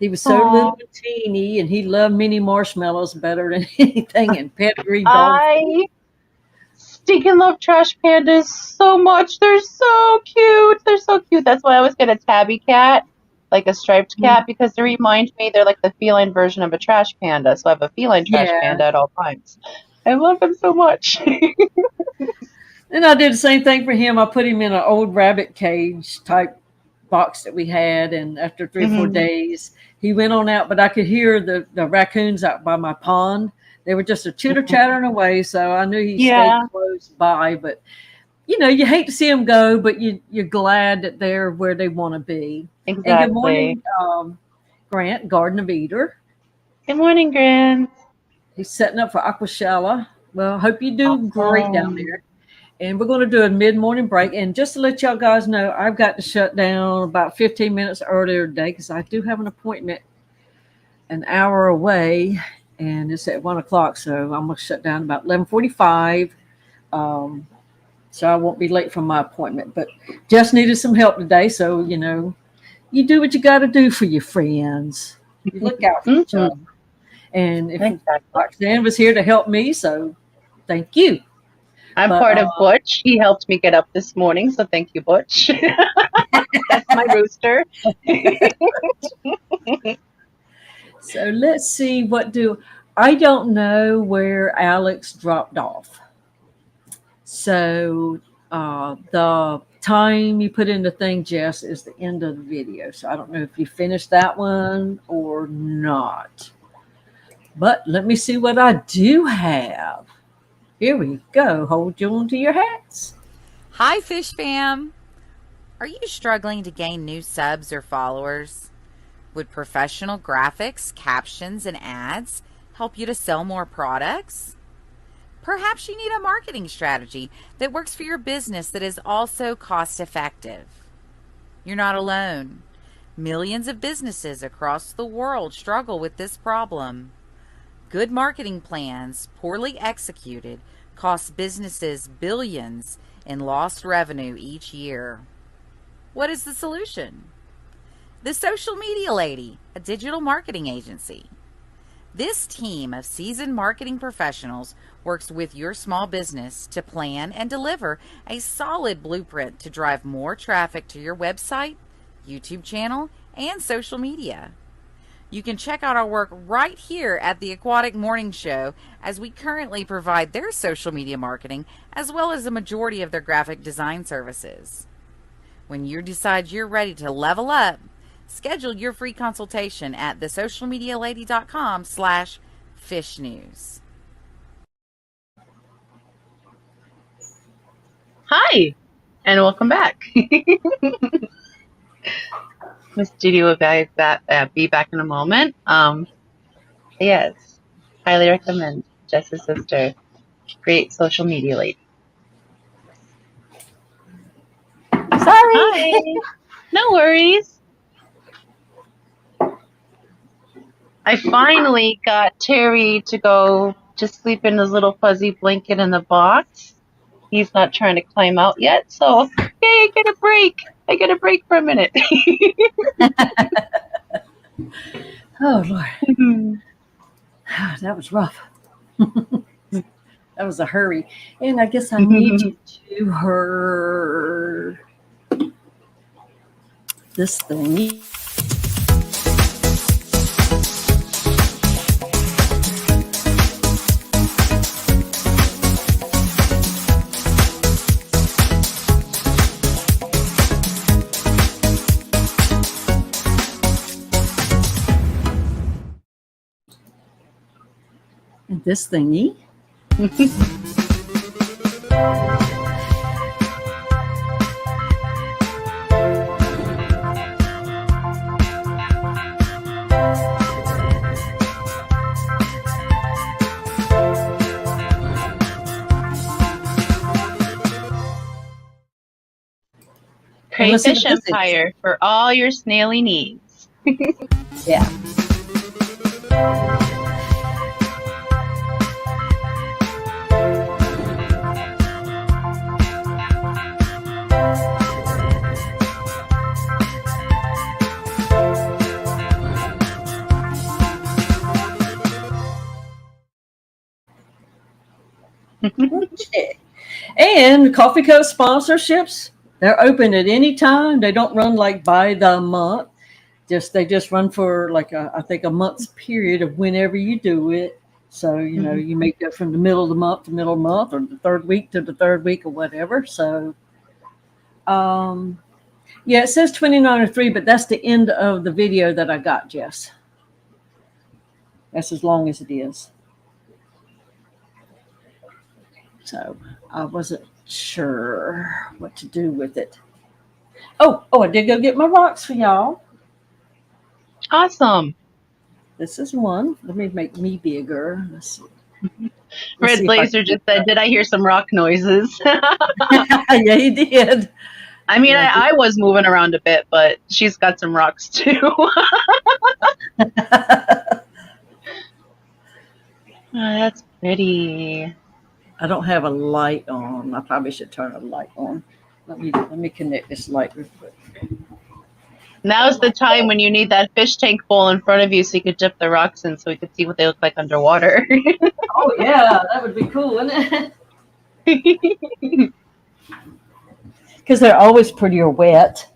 Speaker 1: He was so little and teeny, and he loved mini marshmallows better than anything, and pedigree dog.
Speaker 2: I stinking love trash pandas so much. They're so cute. They're so cute. That's why I always get a tabby cat, like a striped cat, because they remind me they're like the feline version of a trash panda. So I have a feline trash panda at all times. I love them so much.
Speaker 1: And I did the same thing for him. I put him in an old rabbit cage type box that we had, and after 3 or 4 days, he went on out, but I could hear the raccoons out by my pond. They were just a chitter-chattering away, so I knew he stayed close by. But, you hate to see them go, but you're glad that they're where they want to be.
Speaker 2: Exactly.
Speaker 1: And good morning, Grant, Garden of Eder.
Speaker 2: Good morning, Grant.
Speaker 1: He's setting up for Aquashella. Well, I hope you do great down there. And we're going to do a mid-morning break. And just to let y'all guys know, I've got to shut down about 15 minutes earlier today because I do have an appointment an hour away, and it's at 1 o'clock. So I'm going to shut down about 11:45. So I won't be late from my appointment. But just needed some help today. So, you do what you got to do for your friends. You look out for each other. And if Roxanne was here to help me, so thank you.
Speaker 2: I'm part of Butch. He helped me get up this morning, so thank you, Butch. That's my rooster.
Speaker 1: So let's see I don't know where Alex dropped off. So the time you put in the thing, Jess, is the end of the video. So I don't know if you finished that one or not. But let me see what I do have. Here we go. Hold you on to your hats.
Speaker 4: Hi, Fish Fam. Are you struggling to gain new subs or followers? Would professional graphics, captions, and ads help you to sell more products? Perhaps you need a marketing strategy that works for your business that is also cost-effective. You're not alone. Millions of businesses across the world struggle with this problem. Good marketing plans, poorly executed, cost businesses billions in lost revenue each year. What is the solution? The Social Media Lady, a digital marketing agency. This team of seasoned marketing professionals works with your small business to plan and deliver a solid blueprint to drive more traffic to your website, YouTube channel, and social media. You can check out our work right here at the Aquatic Morning Show, as we currently provide their social media marketing as well as the majority of their graphic design services. When you decide you're ready to level up, schedule your free consultation at thesocialmedialady.com/fishnews.
Speaker 2: Hi, and welcome back. Miss Judy will be back in a moment. Yes, highly recommend Jess's sister. Great social media lady.
Speaker 1: Sorry.
Speaker 2: Hi. No worries. I finally got Terry to go to sleep in his little fuzzy blanket in the box. He's not trying to climb out yet, so yay, I get a break. I get a break for a minute.
Speaker 1: Oh, Lord. That was rough. That was a hurry. And I guess I need you to her this thing. this thingy. Let's see
Speaker 2: Crayfish
Speaker 1: what this is.
Speaker 2: Empire for all your snaily needs.
Speaker 1: Yeah. Okay. And Coffee Co sponsorships, they're open at any time. They don't run like by the month. They just run for like I think a month's period of whenever you do it. So, you know, you make that from the middle of the month to middle of the month, or the third week to the third week, or whatever. So yeah, it says 29.03, but that's the end of the video that I got, Jess. That's as long as it is. So I wasn't sure what to do with it. Oh, I did go get my rocks for y'all.
Speaker 2: Awesome.
Speaker 1: This is one. Let me make me bigger. Let's see.
Speaker 2: Red Blazer just said, "Did I hear some rock noises?"
Speaker 1: Yeah, he did.
Speaker 2: I mean,
Speaker 1: Yeah,
Speaker 2: I was moving around a bit, but she's got some rocks too. Oh, that's pretty.
Speaker 1: I don't have a light on. I probably should turn a light on. Let me connect this light real quick.
Speaker 2: Now's the time when you need that fish tank bowl in front of you so you could dip the rocks in so we could see what they look like underwater.
Speaker 1: Oh yeah, that would be cool, wouldn't it? Because they're always pretty or wet.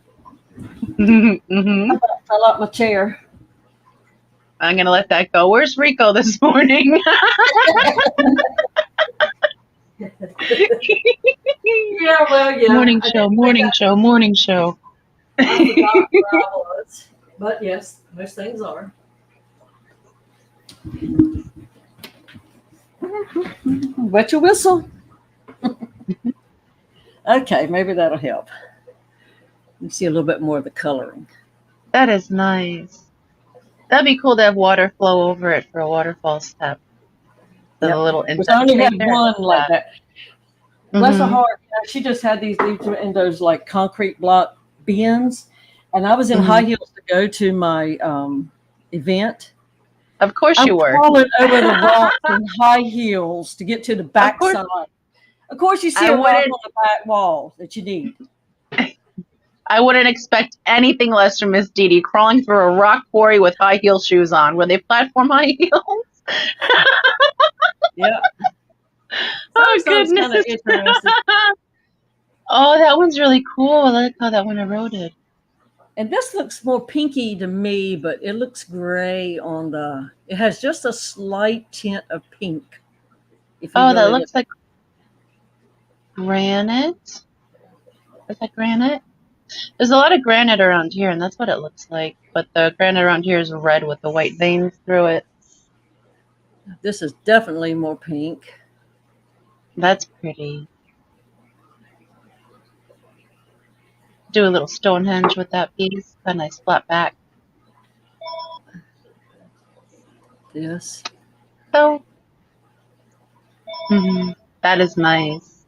Speaker 2: Mm-hmm.
Speaker 1: I like my chair.
Speaker 2: I'm going to let that go. Where's Rico this morning?
Speaker 1: Yeah, well, yeah.
Speaker 2: Morning show.
Speaker 1: I forgot where I was. But yes, most things are. Wet your whistle. Okay, maybe that'll help. You see a little bit more of the coloring.
Speaker 2: That is nice. That'd be cool to have water flow over it for a waterfall step. The
Speaker 1: Yep.
Speaker 2: little
Speaker 1: Which I only had
Speaker 2: there.
Speaker 1: one like that. Bless her
Speaker 2: Mhm.
Speaker 1: heart. She just had these in those like concrete block bins. And I was in high heels to go to my event.
Speaker 2: Of course you were.
Speaker 1: Crawling over the rocks in high heels to get to the back side. Of course, you see a rock on the back wall that you need.
Speaker 2: I wouldn't expect anything less from Miss Dee Dee crawling through a rock quarry with high heel shoes on. Were they platform high heels?
Speaker 1: Yeah.
Speaker 2: Oh, goodness. Oh, that one's really cool. I like how that one eroded.
Speaker 1: And this looks more pinky to me, but it looks gray on the. It has just a slight tint of pink.
Speaker 2: Oh, that looks like granite. Is that granite? There's a lot of granite around here, and that's what it looks like. But the granite around here is red with the white veins through it.
Speaker 1: This is definitely more pink.
Speaker 2: That's pretty. Do a little Stonehenge with that piece. A nice flat back.
Speaker 1: Yes.
Speaker 2: So, that is nice.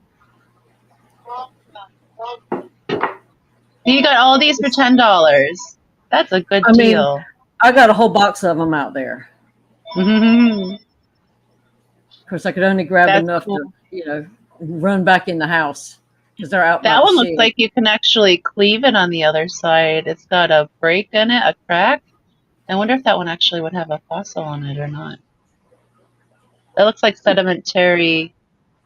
Speaker 2: You got all these for $10. That's a good deal.
Speaker 1: I got a whole box of them out there.
Speaker 2: Of
Speaker 1: course, I could only grab enough to, run back in the house because they're out.
Speaker 2: That one looks like you can actually cleave it on the other side. It's got a break in it, a crack. I wonder if that one actually would have a fossil on it or not. That looks like sedimentary.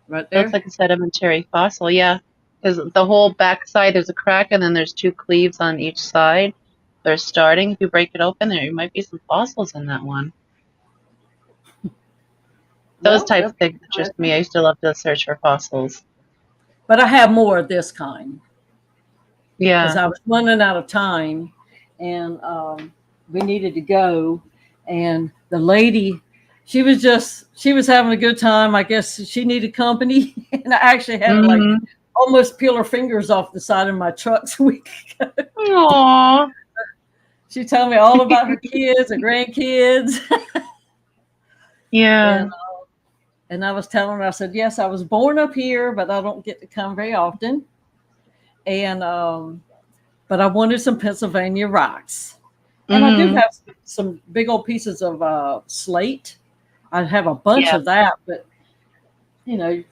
Speaker 1: Right there?
Speaker 2: It looks like a sedimentary fossil, yeah. Because the whole back side, there's a crack, and then there's two cleaves on each side. They're starting. If you break it open, there might be some fossils in that one. Those types of things interest me. I used to love to search for fossils.
Speaker 1: But I have more of this kind.
Speaker 2: Yeah.
Speaker 1: Because I was running out of time, and we needed to go. And the lady, she was having a good time. I guess she needed company, and I actually had to like
Speaker 2: Mm-hmm.
Speaker 1: almost peel her fingers off the side of my truck so we could go.
Speaker 2: Aww.
Speaker 1: She told me all about her kids, her grandkids,
Speaker 2: Yeah.
Speaker 1: and I was telling her, I said, yes, I was born up here, but I don't get to come very often, and but I wanted some Pennsylvania rocks, and I do
Speaker 2: Mm-hmm.
Speaker 1: have some big old pieces of slate. I have a bunch
Speaker 2: Yeah.
Speaker 1: of that, but you know,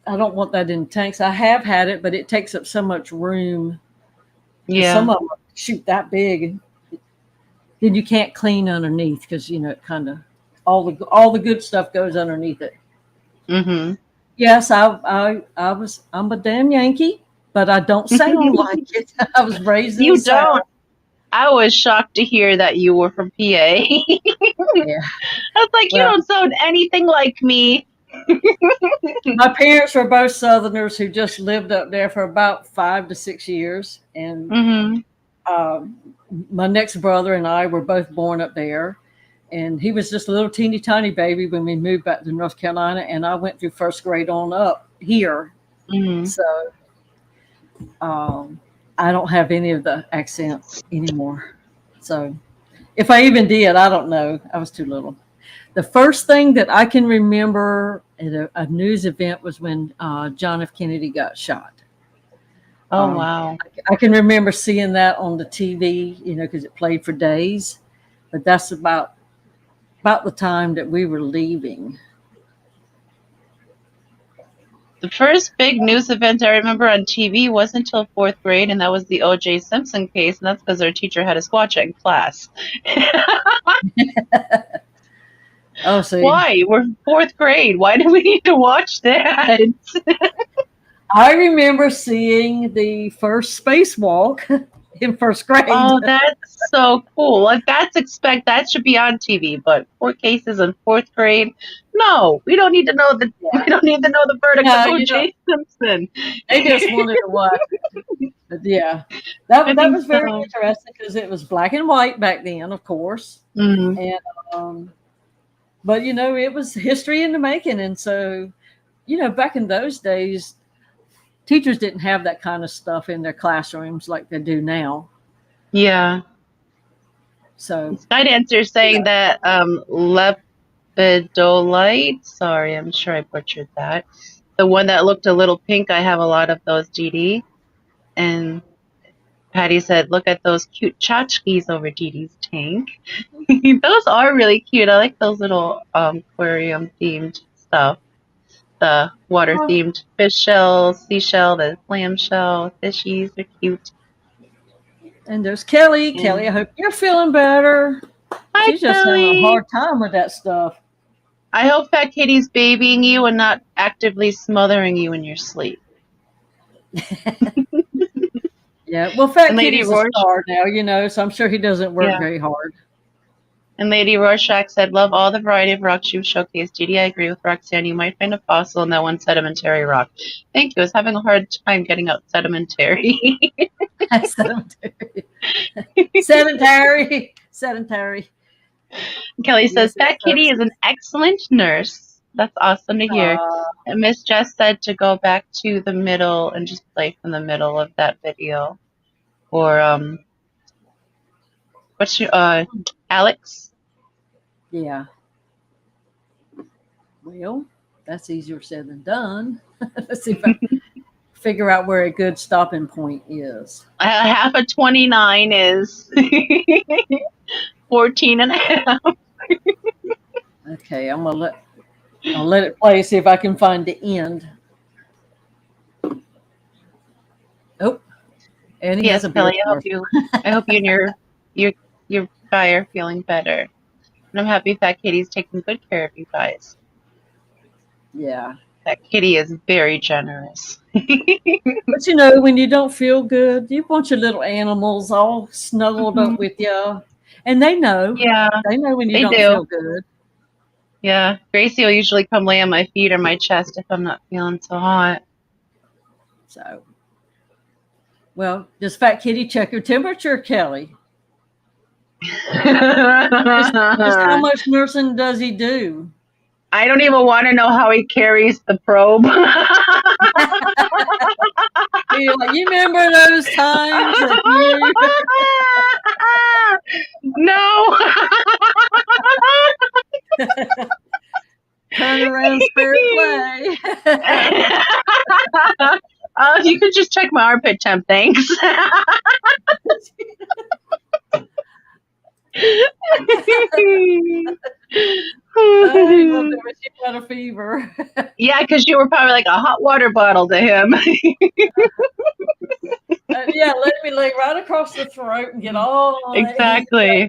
Speaker 1: I don't want that in tanks. I have had it, but it takes up so much room.
Speaker 2: Yeah.
Speaker 1: Some of them shoot that big, and then you can't clean underneath because you know it kind of all the good stuff goes underneath it.
Speaker 2: Mm-hmm.
Speaker 1: Yes, I'm a damn Yankee, but I don't sound like it. I was raised in
Speaker 2: You
Speaker 1: the South.
Speaker 2: don't. I was shocked to hear that you were from PA. I
Speaker 1: Yeah.
Speaker 2: was like, you
Speaker 1: Well,
Speaker 2: don't sound anything like me.
Speaker 1: my parents were both Southerners who just lived up there for about 5 to 6 years, and
Speaker 2: Mm-hmm.
Speaker 1: my next brother and I were both born up there. And he was just a little teeny tiny baby when we moved back to North Carolina, and I went through first grade on up here.
Speaker 2: Mm-hmm.
Speaker 1: So I don't have any of the accent anymore. So if I even did, I don't know. I was too little. The first thing that I can remember at a news event was when John F. Kennedy got shot.
Speaker 2: Oh, wow.
Speaker 1: I can remember seeing that on the TV, you know, because it played for days. But that's about the time that we were leaving.
Speaker 2: The first big news event I remember on TV wasn't until 4th grade, and that was the O.J. Simpson case, and that's because our teacher had us watch it in class.
Speaker 1: Oh, see,
Speaker 2: Why? We're 4th grade. Why do we need to watch that?
Speaker 1: I remember seeing the first spacewalk in first grade.
Speaker 2: Oh, that's so cool. Like that should be on TV, but 4 cases in 4th grade. No, we don't need to know the verdict
Speaker 1: No,
Speaker 2: of
Speaker 1: you
Speaker 2: O.J. Simpson.
Speaker 1: They just wanted to watch. But yeah, that
Speaker 2: think
Speaker 1: was very
Speaker 2: so.
Speaker 1: interesting because it was black and white back then, of course.
Speaker 2: Mm.
Speaker 1: And but you know, it was history in the making, and so you know, back in those days, teachers didn't have that kind of stuff in their classrooms like they do now.
Speaker 2: Yeah.
Speaker 1: So
Speaker 2: Skydancer is saying that lepidolite. Sorry, I'm sure I butchered that. The one that looked a little pink. I have a lot of those, Dee. And Patty said, "Look at those cute tchotchkes over Dee Dee's tank." Those are really cute. I like those little aquarium themed stuff. The water themed fish shell, seashell, the clam shell, fishies are cute.
Speaker 1: and there's Kelly.
Speaker 2: And
Speaker 1: Kelly, I hope you're feeling better.
Speaker 2: hi,
Speaker 1: She's just having a
Speaker 2: Kelly.
Speaker 1: hard time with that stuff.
Speaker 2: I hope Fat Kitty's babying you and not actively smothering you in your sleep.
Speaker 1: Yeah, well, Fat
Speaker 2: And Lady
Speaker 1: Kitty's a
Speaker 2: Rorsch,
Speaker 1: star now, you know, so I'm sure he doesn't work
Speaker 2: yeah.
Speaker 1: very hard.
Speaker 2: And Lady Rorschach said, "Love all the variety of rocks you've showcased. Dee, I agree with Roxanne. You might find a fossil in that one sedimentary rock." Thank you. I was having a hard time getting out sedimentary.
Speaker 1: Sedentary.
Speaker 2: Kelly says,
Speaker 1: Yes,
Speaker 2: Fat Kitty is an excellent nurse. That's awesome to hear. And Miss Jess said to go back to the middle and just play from the middle of that video. Or, what's your, Alex?
Speaker 1: Yeah. Well, that's easier said than done. Let's see if I can figure out where a good stopping point is.
Speaker 2: Half of 29 is 14 and a half.
Speaker 1: Okay, I'll let it play, see if I can find the end. Oh, Annie
Speaker 2: Yes,
Speaker 1: has a
Speaker 2: Kelly,
Speaker 1: beer.
Speaker 2: I hope you and your guy are feeling better. And I'm happy Fat Kitty's taking good care of you guys.
Speaker 1: Yeah.
Speaker 2: Fat Kitty is very generous.
Speaker 1: But you know, when you don't feel good, you want your little animals all snuggled up with you. And they know.
Speaker 2: Yeah,
Speaker 1: They know when you
Speaker 2: they
Speaker 1: don't
Speaker 2: do.
Speaker 1: feel good.
Speaker 2: Yeah, Gracie will usually come lay on my feet or my chest if I'm not feeling so hot.
Speaker 1: So, well, does Fat Kitty check your temperature, Kelly? Just how much nursing does he do?
Speaker 2: I don't even want to know how he carries the probe.
Speaker 1: You're like, you remember those times that you
Speaker 2: No.
Speaker 1: turn around spirit play?
Speaker 2: You could just check my armpit temp, thanks.
Speaker 1: I love it when she got a fever.
Speaker 2: Yeah, because you were probably like a hot water bottle to him.
Speaker 1: Yeah, let me lay right across the throat and get all that heat out
Speaker 2: Exactly.
Speaker 1: there.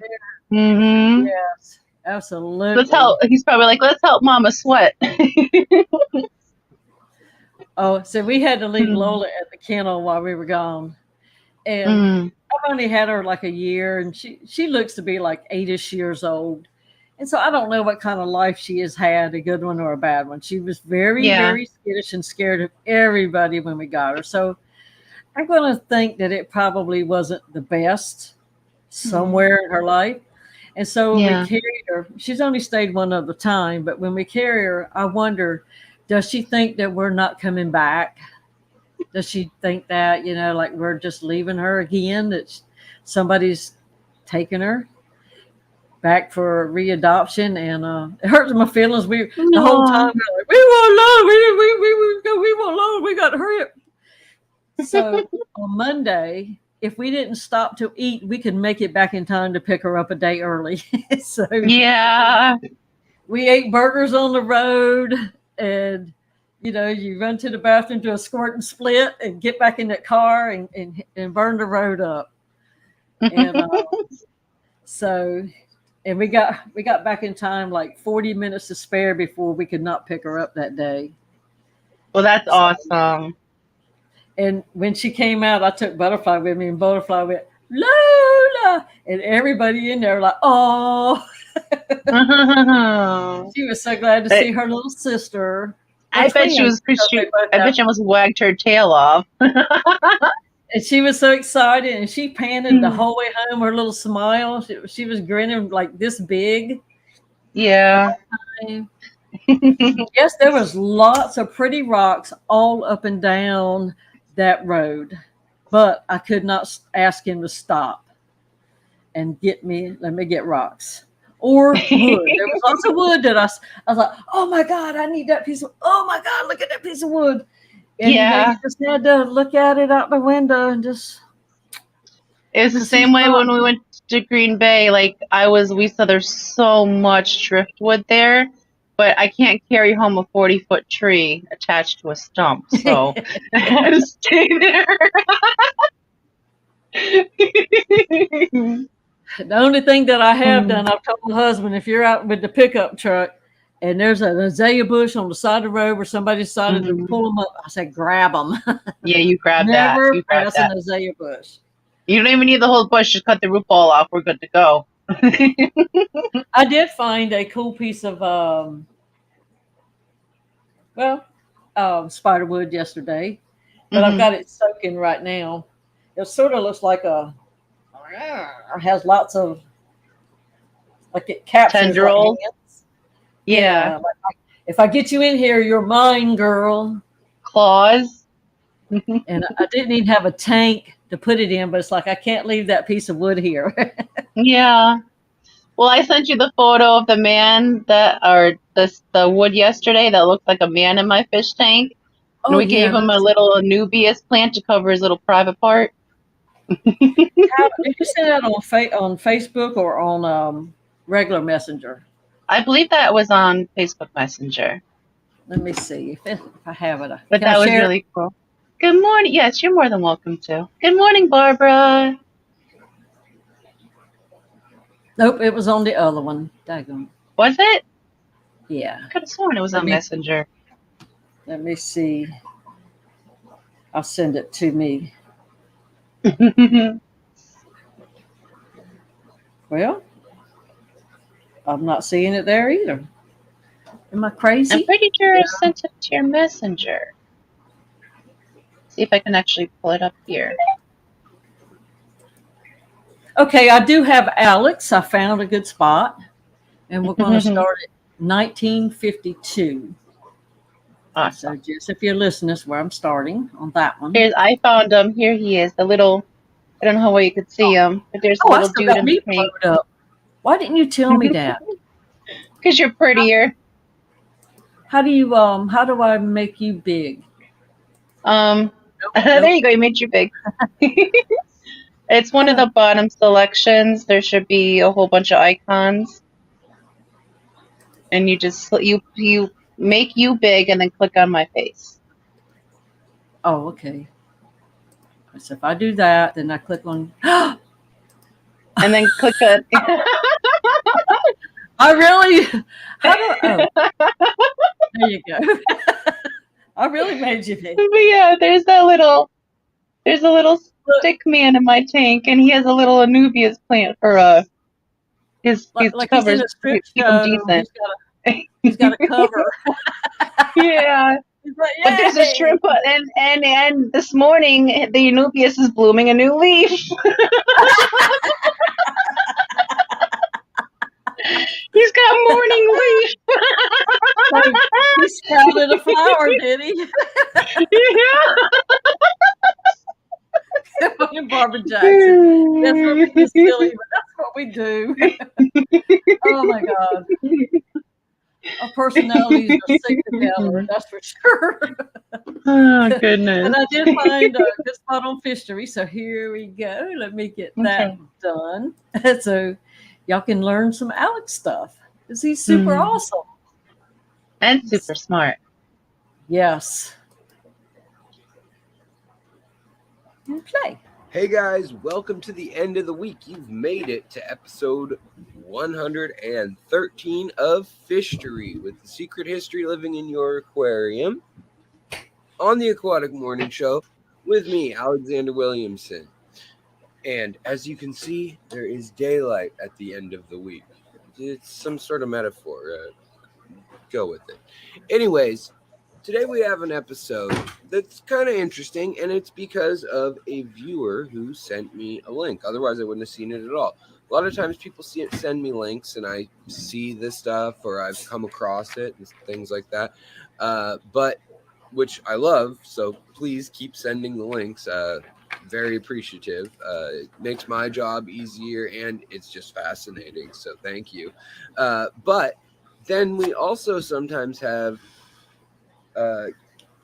Speaker 2: Mm-hmm.
Speaker 1: Yes, absolutely.
Speaker 2: Let's help. He's probably like, let's help Mama sweat.
Speaker 1: Oh, so we had to leave Lola at the kennel while we were gone. And I've only had her like a year, and she looks to be like 8-ish years old. And so I don't know what kind of life she has had, a good one or a bad one. She was very, very skittish and scared of everybody when we got her. So I'm going to think that it probably wasn't the best somewhere in her life. And so when we carried her, she's only stayed one other time, but when we carry her, I wonder, does she think that we're not coming back? Does she think that, like we're just leaving her again, that somebody's taking her back for readoption? And it hurts my feelings. The whole time we're like, we want Lola, we want Lola, we got to hurry up. So on Monday, if we didn't stop to eat, we could make it back in time to pick her up a day early. So we ate burgers on the road, and you run to the bathroom, do a squirt and split, and get back in that car and burn the road up. And and we got back in time like 40 minutes to spare before we could not pick her up that day.
Speaker 2: Well, that's awesome.
Speaker 1: And when she came out, I took Butterfly with me, and Butterfly went, Lola! And everybody in there like, oh. She was so glad to see her little sister.
Speaker 2: I bet she was. I bet she almost wagged her tail off.
Speaker 1: And she was so excited, and she panted the whole way home. Her little smile, she was grinning like this big.
Speaker 2: Yeah.
Speaker 1: Yes, there was lots of pretty rocks all up and down that road, but I could not ask him to stop and let me get rocks or wood. There was lots of wood that I was like, oh my God, I need that piece of, oh my God, look at that piece of wood. And you just had to look at it out the window and just.
Speaker 2: It was the same way when we went to Green Bay. Like we saw there's so much driftwood there, but I can't carry home a 40-foot tree attached to a stump, so I had to stay there.
Speaker 1: The only thing that I have done, I've told my husband, if you're out with the pickup truck and there's an azalea bush on the side of the road where somebody decided to pull them up, I said, grab them.
Speaker 2: Yeah, you grab that.
Speaker 1: Never pass an azalea bush.
Speaker 2: You don't even need the whole bush. Just cut the root ball off. We're good to go.
Speaker 1: I did find a cool piece of spiderwood yesterday, but I've got it soaking right now. It sort of looks like has lots of like it captures
Speaker 2: tendrils.
Speaker 1: Yeah. If I get you in here, you're mine, girl.
Speaker 2: Claws.
Speaker 1: And I didn't even have a tank to put it in, but it's like I can't leave that piece of wood here.
Speaker 2: Yeah. Well, I sent you the photo of the man the wood yesterday that looked like a man in my fish tank. And we gave him a little Anubias plant to cover his little private part.
Speaker 1: Did you send that on Facebook or on regular Messenger?
Speaker 2: I believe that was on Facebook Messenger.
Speaker 1: Let me see if I have it.
Speaker 2: But that was really cool. Good morning. Yes, you're more than welcome to. Good morning, Barbara.
Speaker 1: Nope, it was on the other one. Daggone.
Speaker 2: Was it?
Speaker 1: Yeah.
Speaker 2: I could have sworn it was on Messenger.
Speaker 1: Let me see. I'll send it to me. Well, I'm not seeing it there either. Am I crazy?
Speaker 2: I'm pretty sure I sent it to your Messenger. See if I can actually pull it up here.
Speaker 1: Okay, I do have Alex. I found a good spot, and we're going to start it 1952.
Speaker 2: Awesome.
Speaker 1: So just if you're listening, that's where I'm starting on that one.
Speaker 2: I found him. Here he is. The little, I don't know how well you could see him, but there's a
Speaker 1: Oh, I
Speaker 2: little
Speaker 1: still
Speaker 2: dude
Speaker 1: got
Speaker 2: in the
Speaker 1: me
Speaker 2: tank.
Speaker 1: blowed up. Why didn't you tell me that?
Speaker 2: Because you're prettier.
Speaker 1: How do I make you big?
Speaker 2: There
Speaker 1: Nope.
Speaker 2: you go. You made you big. It's one of the bottom selections. There should be a whole bunch of icons, and you make you big, and then click on my face.
Speaker 1: Oh, okay. So if I do that, then I click on.
Speaker 2: And then click on.
Speaker 1: I really. How do? Oh, there you go. I really made you big.
Speaker 2: But yeah, there's a little stick man in my tank, and he has a little Anubias plant for his
Speaker 1: Like he's in
Speaker 2: covers
Speaker 1: a strip
Speaker 2: keep him
Speaker 1: show.
Speaker 2: decent.
Speaker 1: He's got a cover.
Speaker 2: Yeah.
Speaker 1: He's like,
Speaker 2: But there's a
Speaker 1: yay!
Speaker 2: shrimp, and this morning the Anubias is blooming a new leaf. He's got morning leaf.
Speaker 1: So he sprouted a flower, did he?
Speaker 2: Yeah.
Speaker 1: Barbara Jackson. That's what we just silly, but that's what we do. Oh my God. Our personalities are synced together, that's for sure.
Speaker 2: Oh goodness.
Speaker 1: And I did find a good spot on fishery, so here we go. Let me get that done. So y'all can learn some Alex stuff because he's super awesome.
Speaker 2: And super smart.
Speaker 1: Yes. Okay.
Speaker 5: Hey guys, welcome to the end of the week. You've made it to episode 113 of Fishery with the secret history living in your aquarium on the Aquatic Morning Show with me, Alexander Williamson. And as you can see, there is daylight at the end of the week. It's some sort of metaphor. Go with it. Anyways, today we have an episode that's kind of interesting, and it's because of a viewer who sent me a link. Otherwise, I wouldn't have seen it at all. A lot of times people send me links, and I see this stuff, or I've come across it, and things like that. But which I love, so please keep sending the links. Very appreciative. It makes my job easier, and it's just fascinating, so thank you. But then we also sometimes have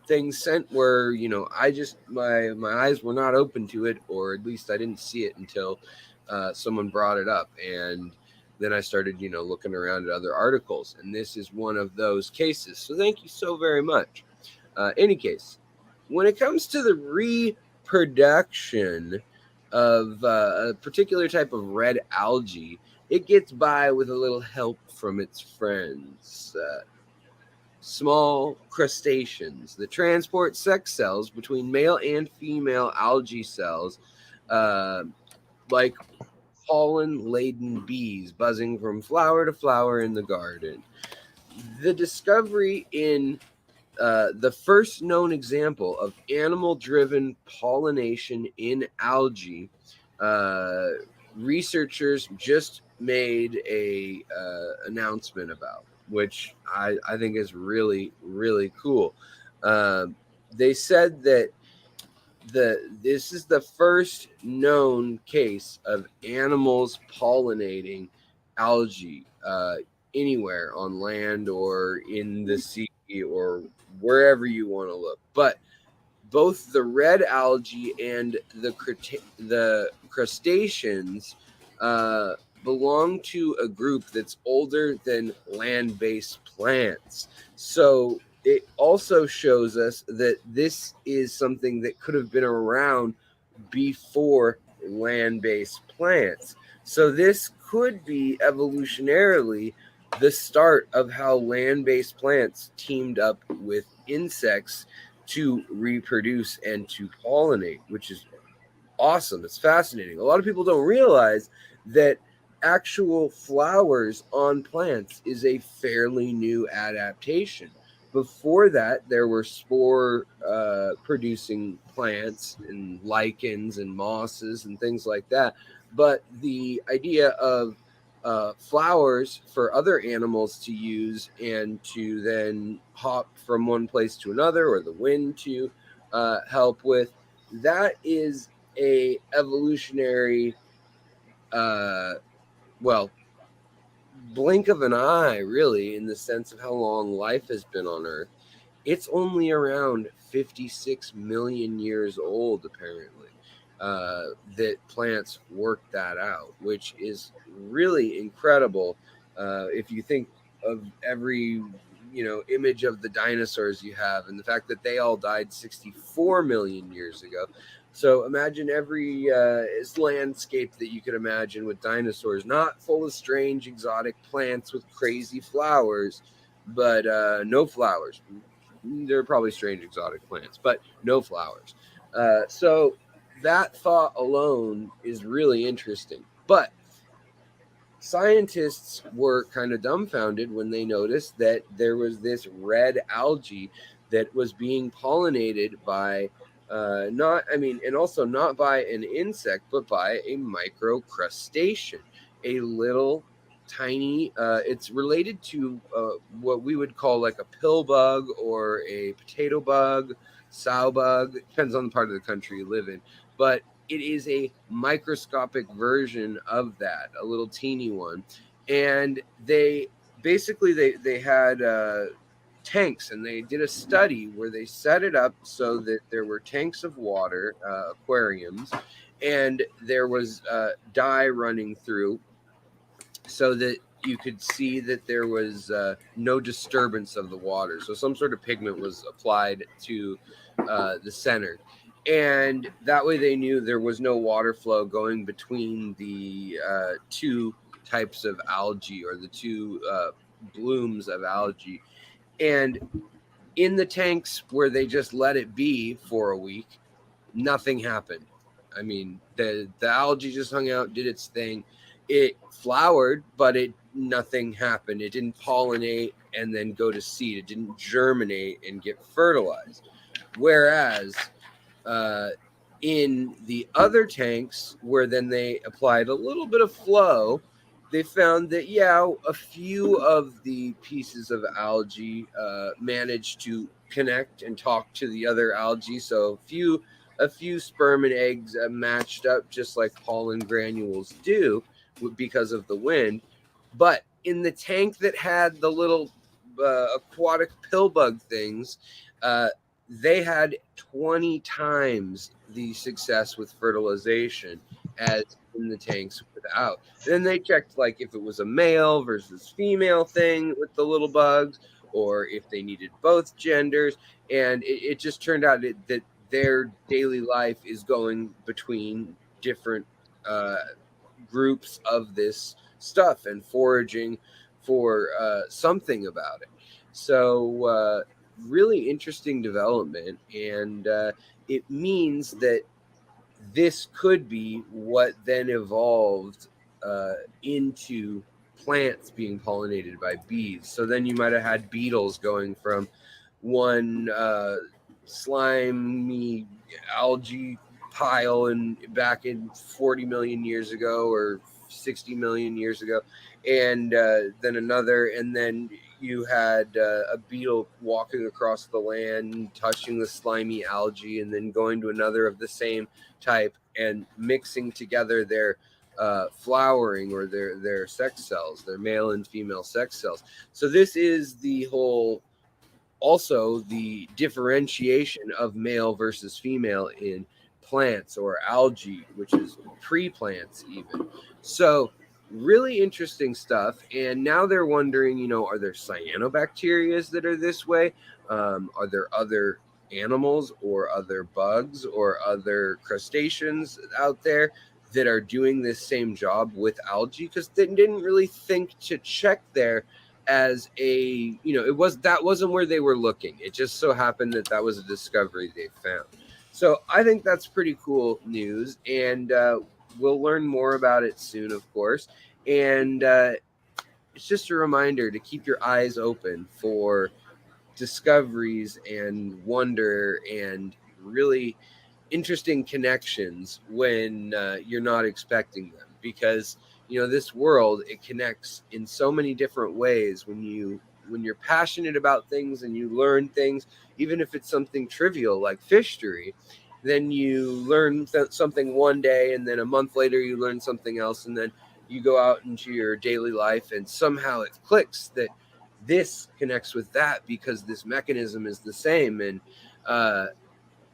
Speaker 5: things sent where, you know, I just my eyes were not open to it, or at least I didn't see it until someone brought it up, and then I started, you know, looking around at other articles, and this is one of those cases. So thank you so very much. Any case, when it comes to the reproduction of a particular type of red algae, it gets by with a little help from its friends. Small crustaceans that transport sex cells between male and female algae cells, like pollen-laden bees buzzing from flower to flower in the garden. The discovery in the first known example of animal-driven pollination in algae, researchers just made a announcement about, which I think is really, really cool. They said that this is the first known case of animals pollinating algae anywhere on land or in the sea or wherever you want to look. But both the red algae and the crustaceans belong to a group that's older than land-based plants. So it also shows us that this is something that could have been around before land-based plants. So this could be evolutionarily the start of how land-based plants teamed up with insects to reproduce and to pollinate, which is awesome. It's fascinating. A lot of people don't realize that actual flowers on plants is a fairly new adaptation. Before that, there were spore producing plants and lichens and mosses and things like that. But the idea of flowers for other animals to use and to then hop from one place to another, or the wind to help with. That is a evolutionary, well, blink of an eye, really, in the sense of how long life has been on Earth. It's only around 56 million years old, apparently, that plants worked that out, which is really incredible. If you think of every image of the dinosaurs you have, and the fact that they all died 64 million years ago. So imagine every landscape that you could imagine with dinosaurs, not full of strange exotic plants with crazy flowers, but no flowers. There are probably strange exotic plants, but no flowers. So that thought alone is really interesting. But scientists were kind of dumbfounded when they noticed that there was this red algae that was being pollinated by and also not by an insect, but by a microcrustacean, a little tiny, it's related to what we would call like a pill bug or a potato bug, sow bug. It depends on the part of the country you live in, but it is a microscopic version of that, a little teeny one. And they had tanks, and they did a study where they set it up so that there were tanks of water, aquariums, and there was dye running through so that you could see that there was no disturbance of the water. So some sort of pigment was applied to the center. And that way they knew there was no water flow going between the two types of algae, or the two blooms of algae. And in the tanks where they just let it be for a week, nothing happened. I mean, the algae just hung out, did its thing. It flowered, but nothing happened. It didn't pollinate and then go to seed. It didn't germinate and get fertilized. Whereas in the other tanks, where then they applied a little bit of flow, they found that a few of the pieces of algae managed to connect and talk to the other algae. So a few sperm and eggs matched up, just like pollen granules do, because of the wind. But in the tank that had the little aquatic pill bug things, they had 20 times the success with fertilization as in the tanks without. Then they checked like if it was a male versus female thing with the little bugs, or if they needed both genders. And it just turned out that their daily life is going between different groups of this stuff and foraging for something about it. So really interesting development, and it means that this could be what then evolved into plants being pollinated by bees. So then you might have had beetles going from one slimy algae pile and back in 40 million years ago, or 60 million years ago, and then another, and then you had a beetle walking across the land, touching the slimy algae, and then going to another of the same type and mixing together their flowering, or their sex cells, their male and female sex cells. So this is the whole, also the differentiation of male versus female in plants or algae, which is pre-plants even. So really interesting stuff. And now they're wondering, are there cyanobacteria that are this way? Are there other animals or other bugs or other crustaceans out there that are doing this same job with algae? Because they didn't really think to check there as that wasn't where they were looking. It just so happened that was a discovery they found. So I think that's pretty cool news, and we'll learn more about it soon, of course. And it's just a reminder to keep your eyes open for discoveries and wonder and really interesting connections when you're not expecting them. because this world, it connects in so many different ways when you're passionate about things and you learn things, even if it's something trivial like fishery. Then you learn something one day, and then a month later you learn something else, and then you go out into your daily life, and somehow it clicks that this connects with that because this mechanism is the same. And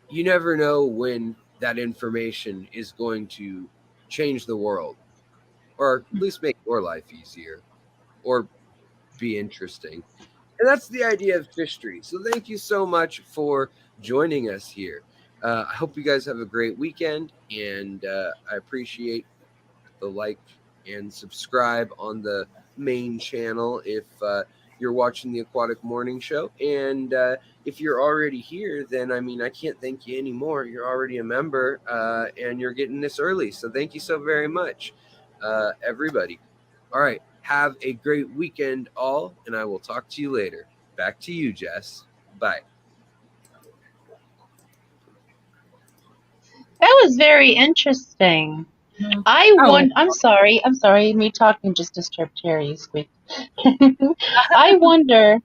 Speaker 5: you never know when that information is going to change the world, or at least make your life easier or be interesting. And that's the idea of fishery. So thank you so much for joining us here. I hope you guys have a great weekend, and I appreciate the like and subscribe on the main channel if you're watching the Aquatic Morning Show. And if you're already here, then I can't thank you anymore. You're already a member, and you're getting this early. So thank you so very much, everybody. All right. Have a great weekend, all, and I will talk to you later. Back to you, Jess. Bye.
Speaker 2: That was very interesting. I'm sorry. Me talking just disturbed Terry. Squeak. I wonder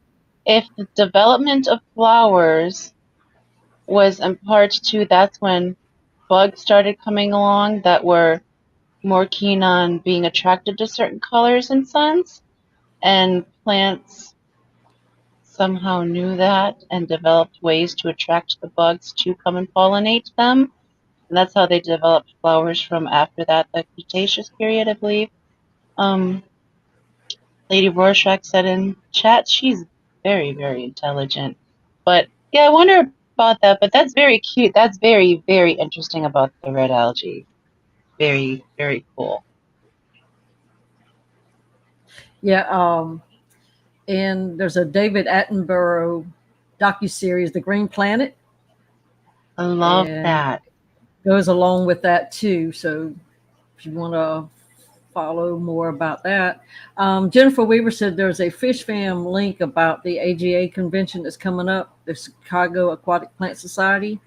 Speaker 2: if the development of flowers was in part to that's when bugs started coming along that were more keen on being attracted to certain colors and scents, and plants somehow knew that and developed ways to attract the bugs to come and pollinate them. And that's how they developed flowers from after that, the Cretaceous period, I believe. Lady Rorschach said in chat she's very, very intelligent. But yeah, I wonder about that. But that's very cute. That's very, very interesting about the red algae. Very, very cool.
Speaker 1: Yeah. And there's a David Attenborough docuseries, The Green Planet.
Speaker 2: I love
Speaker 1: and
Speaker 2: that.
Speaker 1: Goes along with that too. So if you want to follow more about that, Jennifer Weaver said there's a Fish Fam link about the AGA convention that's coming up, the Chicago Aquatic Plant Society.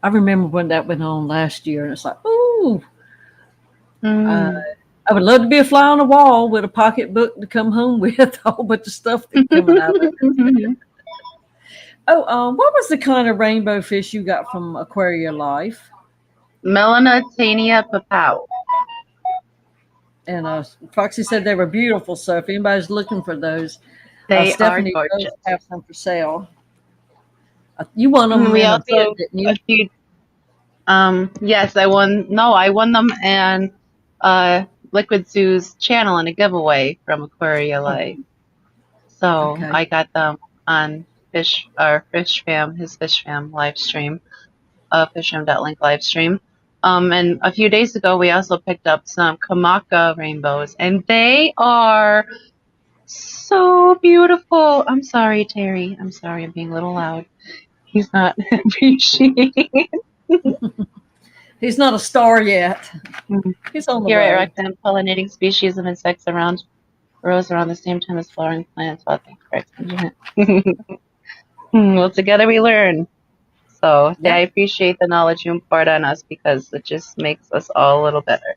Speaker 1: I remember when that went on last year, and it's like, ooh. I would love to be a fly on the wall with a pocketbook to come home with a whole bunch of stuff that's coming out of it. What was the kind of rainbow fish you got from Aquaria Life?
Speaker 2: Melanotania papau.
Speaker 1: And Foxy said they were beautiful. So if anybody's looking for those,
Speaker 2: They
Speaker 1: Stephanie
Speaker 2: are
Speaker 1: does
Speaker 2: gorgeous.
Speaker 1: have some for sale. You won them
Speaker 2: We
Speaker 1: in a
Speaker 2: also
Speaker 1: bid, didn't you?
Speaker 2: a few. Yes, I won. No, I won them and Liquid Zoo's channel in a giveaway from Aquaria Life. So
Speaker 1: Okay.
Speaker 2: I got them on Fish Fam, his Fish Fam live stream, fishfam.link live stream. And a few days ago, we also picked up some Kamaka rainbows, and they are so beautiful. I'm sorry, Terry. I'm sorry, I'm being a little loud. He's not appreciating.
Speaker 1: He's not a star yet. He's on the
Speaker 2: Here
Speaker 1: way.
Speaker 2: at Rectum, pollinating species of insects grows around the same time as flowering plants. Well, thanks for explaining it. Well, together we learn. So
Speaker 1: Yeah.
Speaker 2: I appreciate the knowledge you impart on us because it just makes us all a little better.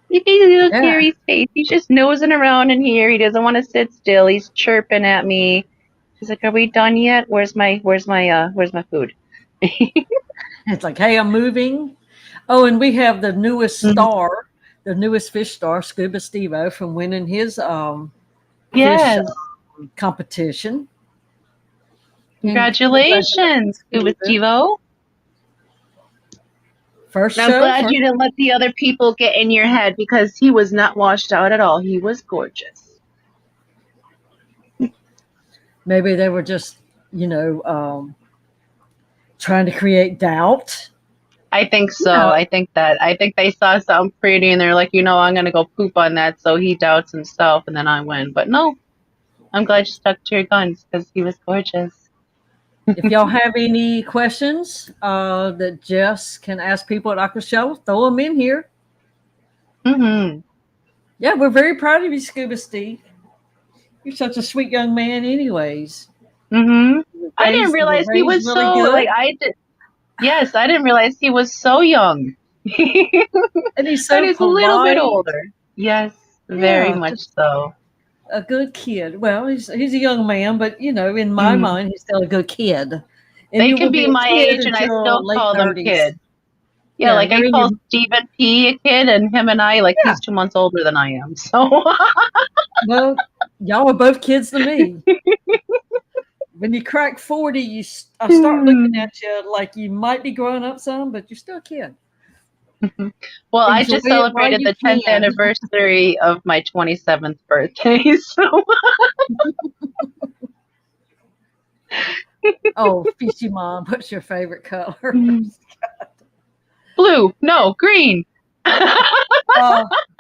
Speaker 2: Look at little Terry's face. He's just nosing around in here. He doesn't want to sit still. He's chirping at me. He's like, "Are we done yet? Where's my food?"
Speaker 1: It's like, hey, I'm moving. Oh, and we have the newest star, the newest fish star, Scuba Steve-O, from winning his
Speaker 2: Yes.
Speaker 1: fish competition.
Speaker 2: Congratulations, Scuba Steve-O.
Speaker 1: First
Speaker 2: I'm
Speaker 1: show.
Speaker 2: glad you didn't let the other people get in your head because he was not washed out at all. He was gorgeous.
Speaker 1: Maybe they were just, trying to create doubt.
Speaker 2: I think so.
Speaker 1: Yeah.
Speaker 2: I think they saw something pretty and they're like, I'm going to go poop on that. So he doubts himself and then I win. But no, I'm glad you stuck to your guns because he was gorgeous.
Speaker 1: If y'all have any questions that Jess can ask people at Aqua Show, throw them in here. Yeah, we're very proud of you, Scuba Steve. You're such a sweet young man anyways.
Speaker 2: I didn't realize he was
Speaker 1: really
Speaker 2: so
Speaker 1: good.
Speaker 2: like I did. Yes, I didn't realize he was so young.
Speaker 1: And he's so
Speaker 2: And he's a little bit
Speaker 1: polite.
Speaker 2: older. Yes, very
Speaker 1: Yeah,
Speaker 2: much
Speaker 1: just
Speaker 2: so.
Speaker 1: a good kid. Well, he's a young man, but in my
Speaker 2: Mhm.
Speaker 1: mind, he's still a good kid. And
Speaker 2: They
Speaker 1: you will
Speaker 2: can
Speaker 1: be
Speaker 2: be
Speaker 1: a
Speaker 2: my
Speaker 1: kid
Speaker 2: age and I
Speaker 1: until
Speaker 2: still
Speaker 1: late
Speaker 2: call them
Speaker 1: 30s.
Speaker 2: kid. Yeah,
Speaker 1: Yeah,
Speaker 2: like
Speaker 1: you're
Speaker 2: I
Speaker 1: in your
Speaker 2: call Stephen P a kid, and him and I, like,
Speaker 1: yeah.
Speaker 2: he's 2 months older than I am. So
Speaker 1: Well, y'all are both kids to me. When you crack 40, I start looking at you like you might be growing up some, but you're still a kid.
Speaker 2: well, I
Speaker 1: Enjoy
Speaker 2: just
Speaker 1: it while
Speaker 2: celebrated
Speaker 1: you
Speaker 2: the 10th
Speaker 1: can.
Speaker 2: anniversary of my 27th birthday. So
Speaker 1: Oh, fishy mom, what's your favorite color?
Speaker 2: blue, no, green.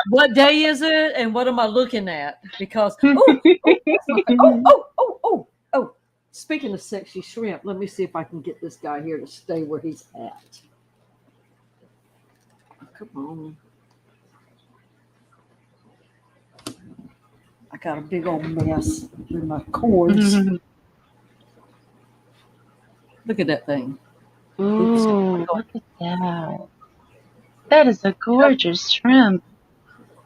Speaker 1: What day is it, and what am I looking at? Because that's my oh. Speaking of sexy shrimp, let me see if I can get this guy here to stay where he's at. Come on. I got a big old mess with my cords. Look at that thing.
Speaker 2: Ooh, look at that. That is a gorgeous shrimp.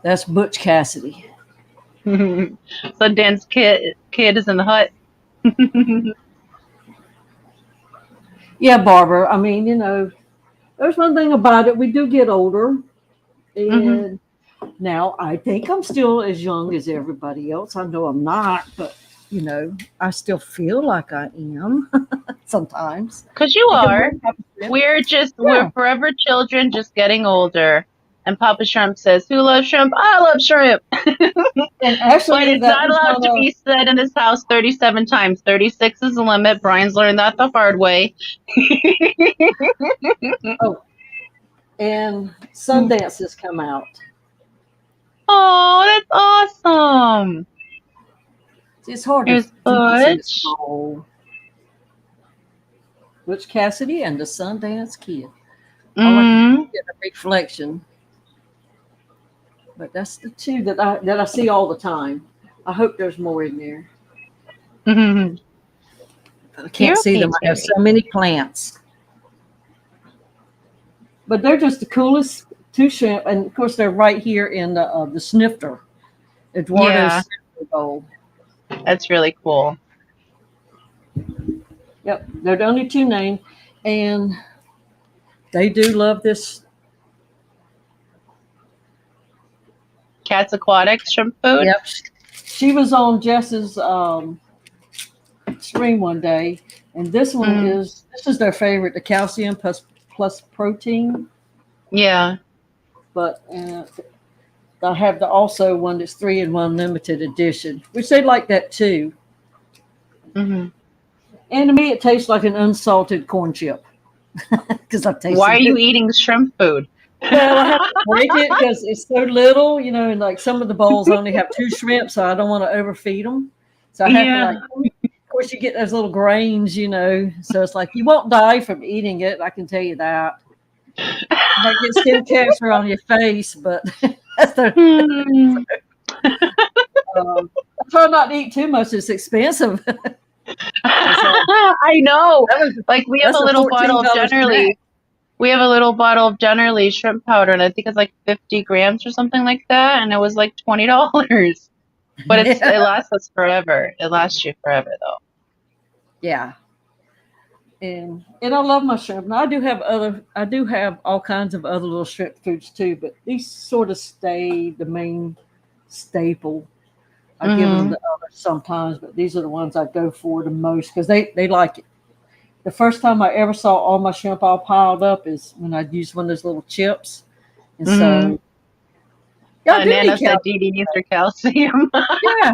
Speaker 1: That's Butch Cassidy.
Speaker 2: Sundance kid is in the hut.
Speaker 1: Yeah, Barbara. I mean, there's one thing about it. We do get older. And now I think I'm still as young as everybody else. I know I'm not, but I still feel like I am sometimes.
Speaker 2: Because you are.
Speaker 1: Yeah.
Speaker 2: We're forever children just getting older. And Papa Shrimp says, who loves shrimp? I love shrimp.
Speaker 1: And actually,
Speaker 2: But it's not allowed to be said in this house 37 times. 36 is the limit. Brian's learned that the hard way.
Speaker 1: And Sundance has come out.
Speaker 2: Oh, that's awesome.
Speaker 1: It's hard
Speaker 2: There's
Speaker 1: to do this in this
Speaker 2: Butch.
Speaker 1: bowl. Butch Cassidy and the Sundance Kid. All I can get a reflection. But that's the two that I see all the time. I hope there's more in there. I can't see them. I have so many plants. But they're just the coolest two shrimp, and of course they're right here in the snifter, Eduardo's snifter bowl.
Speaker 2: That's really cool.
Speaker 1: Yep, they're the only two named, and they do love this.
Speaker 2: Cat's Aquatic shrimp food?
Speaker 1: Yep. She was on Jess's stream one day, and this is their favorite, the calcium plus protein.
Speaker 2: Yeah.
Speaker 1: But I have also one that's 3-in-1 limited edition, which they like that too. And to me, it tastes like an unsalted corn chip. Because I taste.
Speaker 2: Why are you eating shrimp food?
Speaker 1: Well, I have to break it because it's so little, and like some of the bowls only have 2 shrimp, so I don't want to overfeed them. So I have to of course you get those little grains, so it's like you won't die from eating it. I can tell you that. You might get skin cancer on your face, but that's the. I try not to eat too much. It's expensive.
Speaker 2: I know. Like we have a little bottle of generally. We have a little bottle of generally shrimp powder, and I think it's like 50 grams or something like that, and it was like $20. But it lasts us forever. It lasts you forever, though.
Speaker 1: Yeah. And I love my shrimp. And I do have all kinds of other little shrimp foods too, but these sort of stay the main staple. I give them the others sometimes, but these are the ones I go for the most because they like it. The first time I ever saw all my shrimp all piled up is when I used one of those little chips. And so,
Speaker 2: Nana said Dee needs her calcium.
Speaker 1: Yeah.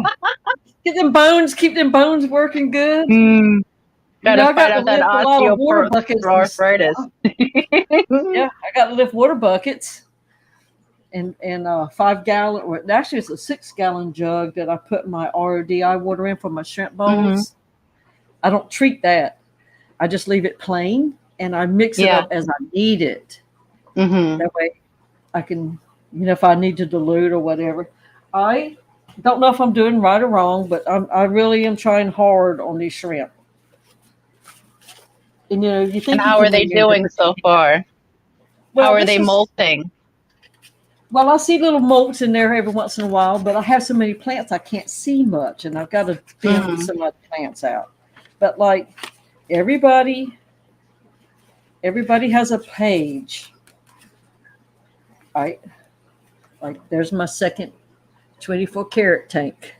Speaker 1: Keep them bones working good.
Speaker 2: Gotta fight out that osteoarthritis.
Speaker 1: Yeah, I got to lift water buckets. And 5-gallon, or actually it's a 6-gallon jug that I put my RODI water in for my shrimp bowls. I don't treat that. I just leave it plain and I mix it up as I need it. That way I can, if I need to dilute or whatever. I don't know if I'm doing right or wrong, but I really am trying hard on these shrimp. And you think.
Speaker 2: And how are they doing so far? How are
Speaker 1: this
Speaker 2: they
Speaker 1: is-
Speaker 2: molting?
Speaker 1: Well, I see little molts in there every once in a while, but I have so many plants I can't see much, and I've got to thin some of the plants out. But like everybody has a page, right? Like there's my second 24 karat tank.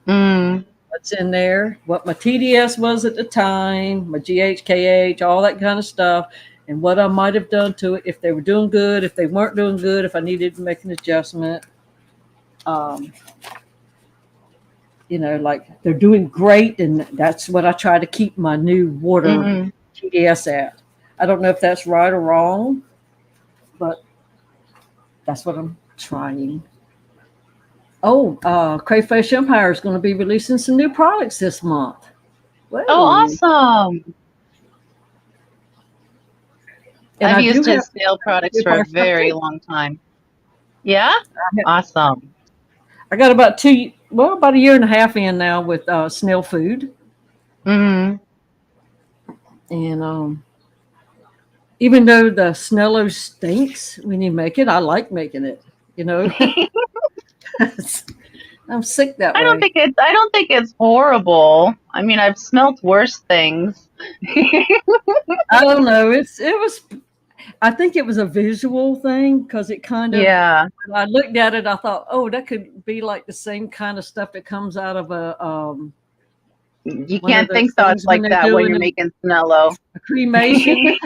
Speaker 2: Mm.
Speaker 1: What's in there? What my TDS was at the time, my GHKH, all that kind of stuff, and what I might have done to it if they were doing good, if they weren't doing good, if I needed to make an adjustment. Like they're doing great, and that's what I try to keep my new water TDS at. I don't know if that's right or wrong, but that's what I'm trying. Oh, Crayfish Empire is going to be releasing some new products this month. Whoa.
Speaker 2: Oh, awesome.
Speaker 1: And
Speaker 2: I've used his snail products for a very long time. Yeah? Awesome.
Speaker 1: I got about a year and a half in now with snail food.
Speaker 2: Mm-hmm.
Speaker 1: And even though the Snello stinks when you make it, I like making it, I'm sick that way.
Speaker 2: I don't think it's horrible. I mean, I've smelt worse things.
Speaker 1: I don't know. I think it was a visual thing because it kind of.
Speaker 2: Yeah.
Speaker 1: When I looked at it, I thought, oh, that could be like the same kind of stuff that comes out of a.
Speaker 2: You can't think thoughts like that when you're making Snello.
Speaker 1: A cremation.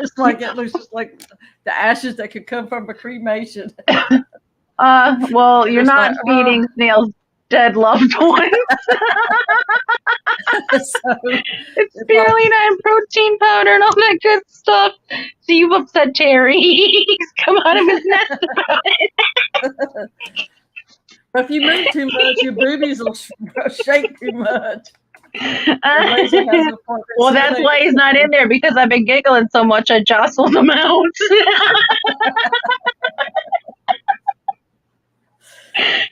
Speaker 1: It's like it looks just like the ashes that could come from a cremation.
Speaker 2: Well, you're not feeding snails dead loved ones. It's spirulina and protein powder and all that good stuff. So you've upset Terry. He's come out of his nest about it.
Speaker 1: But if you move too much, your boobies will shake too much.
Speaker 2: Well, that's why he's not in there, because I've been giggling so much I jostled him out.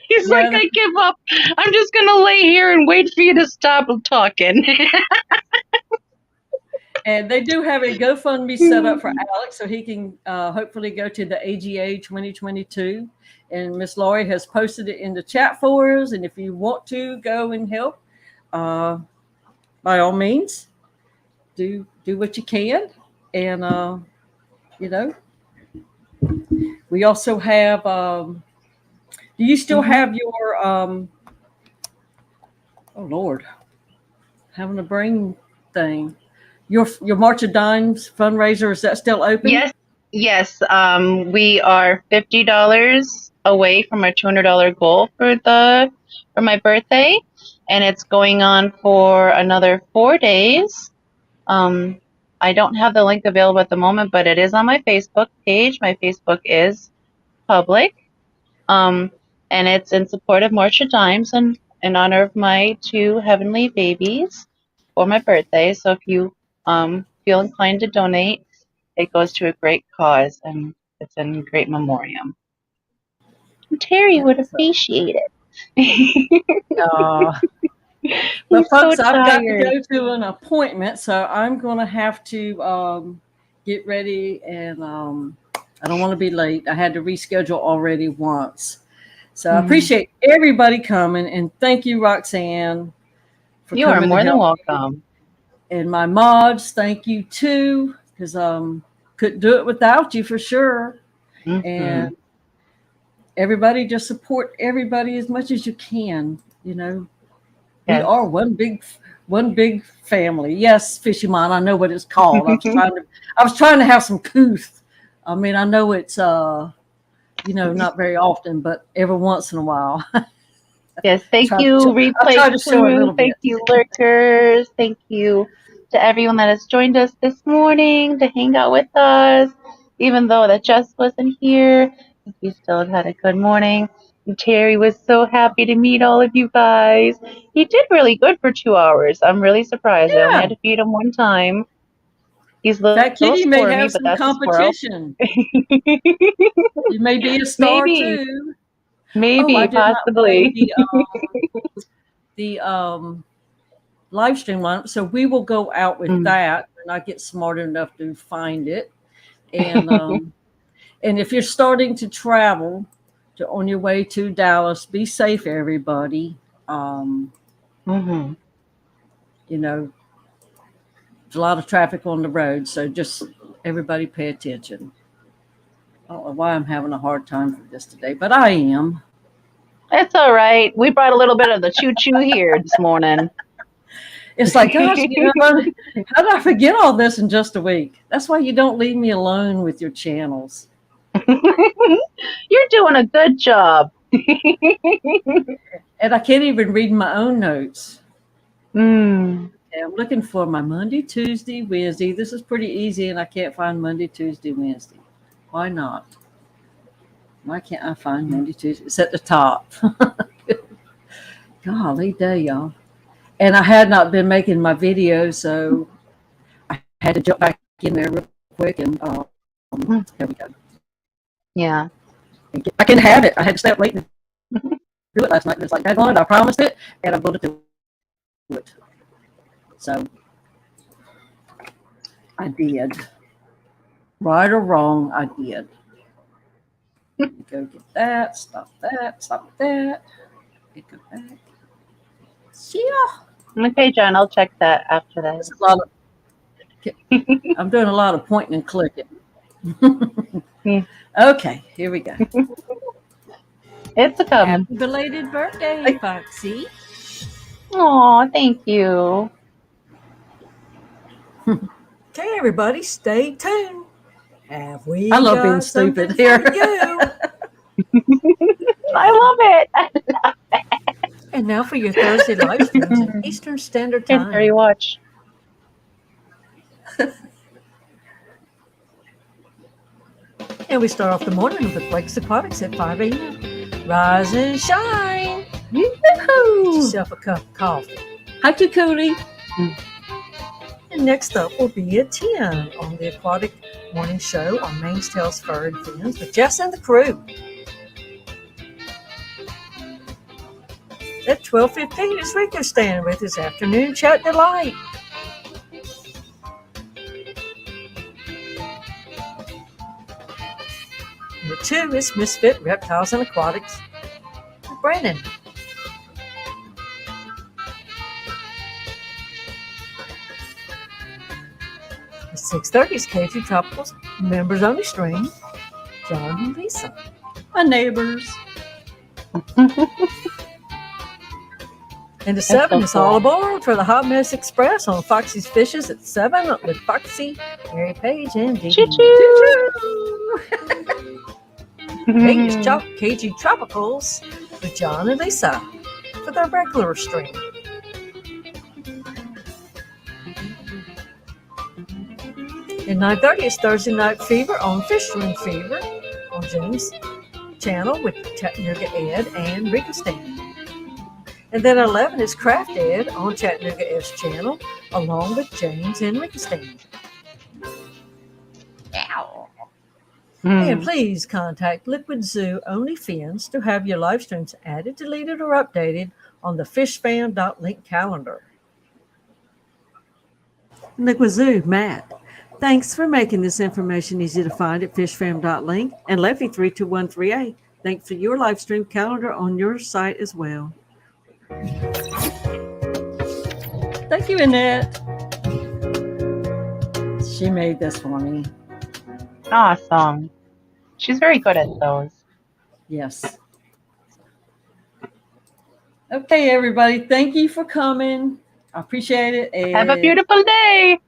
Speaker 2: He's like, I give up. I'm just going to lay here and wait for you to stop talking.
Speaker 1: And they do have a GoFundMe set up for Alex so he can hopefully go to the AGA 2022. And Miss Laurie has posted it in the chat for us. And if you want to go and help, by all means, do what you can. And, we also have... do you still have your oh Lord, having a brain thing? Your March of Dimes fundraiser, is that still open?
Speaker 2: Yes. We are $50 away from our $200 goal for my birthday, and it's going on for another 4 days. I don't have the link available at the moment, but it is on my Facebook page. My Facebook is public. And it's in support of March of Dimes and in honor of my 2 heavenly babies for my birthday. So if you feel inclined to donate, it goes to a great cause, and it's in great memoriam. And Terry would appreciate it.
Speaker 1: Well, folks, I've got to go to an appointment, so I'm going to have to get ready, and I don't want to be late. I had to reschedule already once. So I appreciate everybody coming, and thank you, Roxanne, for coming.
Speaker 2: You are more than welcome.
Speaker 1: And my mods, thank you too, because couldn't do it without you for sure. And everybody, just support everybody as much as you can. We are one big family. Yes, Fishy Mon, I know what it's called. I was trying to have some couth. I mean, I know it's not very often, but every once in a while.
Speaker 2: Yes, thank you, Replay Crew. Thank you, Lurkers. Thank you to everyone that has joined us this morning to hang out with us. Even though that Jess wasn't here, we still had a good morning. And Terry was so happy to meet all of you guys. He did really good for 2 hours. I'm really surprised. I only had to feed him one time. He's
Speaker 1: That kitty may have some
Speaker 2: that's
Speaker 1: competition. You may be a star too.
Speaker 2: Maybe, possibly.
Speaker 1: The live stream one. So we will go out with that, and I get smart enough to find it. And And if you're starting to travel on your way to Dallas, be safe, everybody.
Speaker 2: Mm-hmm.
Speaker 1: You know, there's a lot of traffic on the road, so just everybody pay attention. I don't know why I'm having a hard time for this today, but I am.
Speaker 2: It's all right. We brought a little bit of the choo-choo here this morning.
Speaker 1: It's like, gosh, how did I forget all this in just a week? That's why you don't leave me alone with your channels.
Speaker 2: You're doing a good job.
Speaker 1: And I can't even read my own notes.
Speaker 2: Mm.
Speaker 1: Okay, I'm looking for my Monday, Tuesday, Wednesday. This is pretty easy, and I can't find Monday, Tuesday, Wednesday. Why not? Why can't I find Monday, Tuesday? It's at the top. Golly day, y'all. And I had not been making my videos, so I had to jump back in there real quick. And there we go.
Speaker 2: Yeah.
Speaker 1: I can have it. I had to stay up late and do it last night. It's like, I promised it, and I'm going to do it. So I did. Right or wrong, I did. Go get that. Stop that. Stop that. Go back. Yeah.
Speaker 2: Okay, John, I'll check that after that.
Speaker 1: There's a lot of, I'm doing a lot of pointing and clicking. Okay, here we go.
Speaker 2: It's a coming.
Speaker 1: Happy belated birthday, Foxy.
Speaker 2: Aw, thank you.
Speaker 1: Okay, everybody, stay tuned. Have we?
Speaker 6: I love being stupid here.
Speaker 2: I love it.
Speaker 6: And now for your Thursday live streams at Eastern Standard Time.
Speaker 2: Here you watch.
Speaker 6: And we start off the morning with Blake's Aquatics at 5 a.m. Rise and shine. Yoo-hoo. Get yourself a cup of coffee.
Speaker 1: Hi, Coolie.
Speaker 6: And next up will be at 10 on the Aquatic Morning Show on Main's Tails, Fur, and Fins with Jess and the crew. At 12:15 is Rico staying with his afternoon chat delight. Number 2 is Misfit Reptiles and Aquatics with Brandon. At 6:30 is KG Tropicals Members Only Stream, John and Lisa.
Speaker 1: My neighbors.
Speaker 6: And at 7 is all aboard for the Hot Mess Express on Foxy's Fishes at 7 with Foxy, Mary Page, and Dee.
Speaker 2: Choo-choo.
Speaker 6: 8 is KG Tropicals with John and Lisa for their regular stream. And 9:30 is Thursday Night Fever on Fish Room Fever on James' channel with Chattanooga Ed and Rico Stan. And then 11 is Craft Ed on Chattanooga Ed's channel along with James and Rico Stan. And please contact Liquid Zoo Only Fins to have your live streams added, deleted, or updated on the fishfam.link calendar. Liquid Zoo, Matt. Thanks for making this information easy to find at fishfam.link. And Leffy32138, thanks for your live stream calendar on your site as well.
Speaker 1: Thank you, Annette. She made this for me.
Speaker 2: Awesome. She's very good at those.
Speaker 1: Yes. Okay, everybody. Thank you for coming. I appreciate it. And
Speaker 2: Have a beautiful day.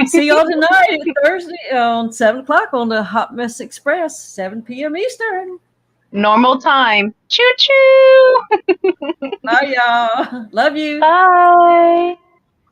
Speaker 1: see y'all tonight, Thursday, on 7 o'clock on the Hot Mess Express, 7 p.m. Eastern.
Speaker 2: Normal time. Choo-choo.
Speaker 1: Bye, y'all. Love you.
Speaker 2: Bye.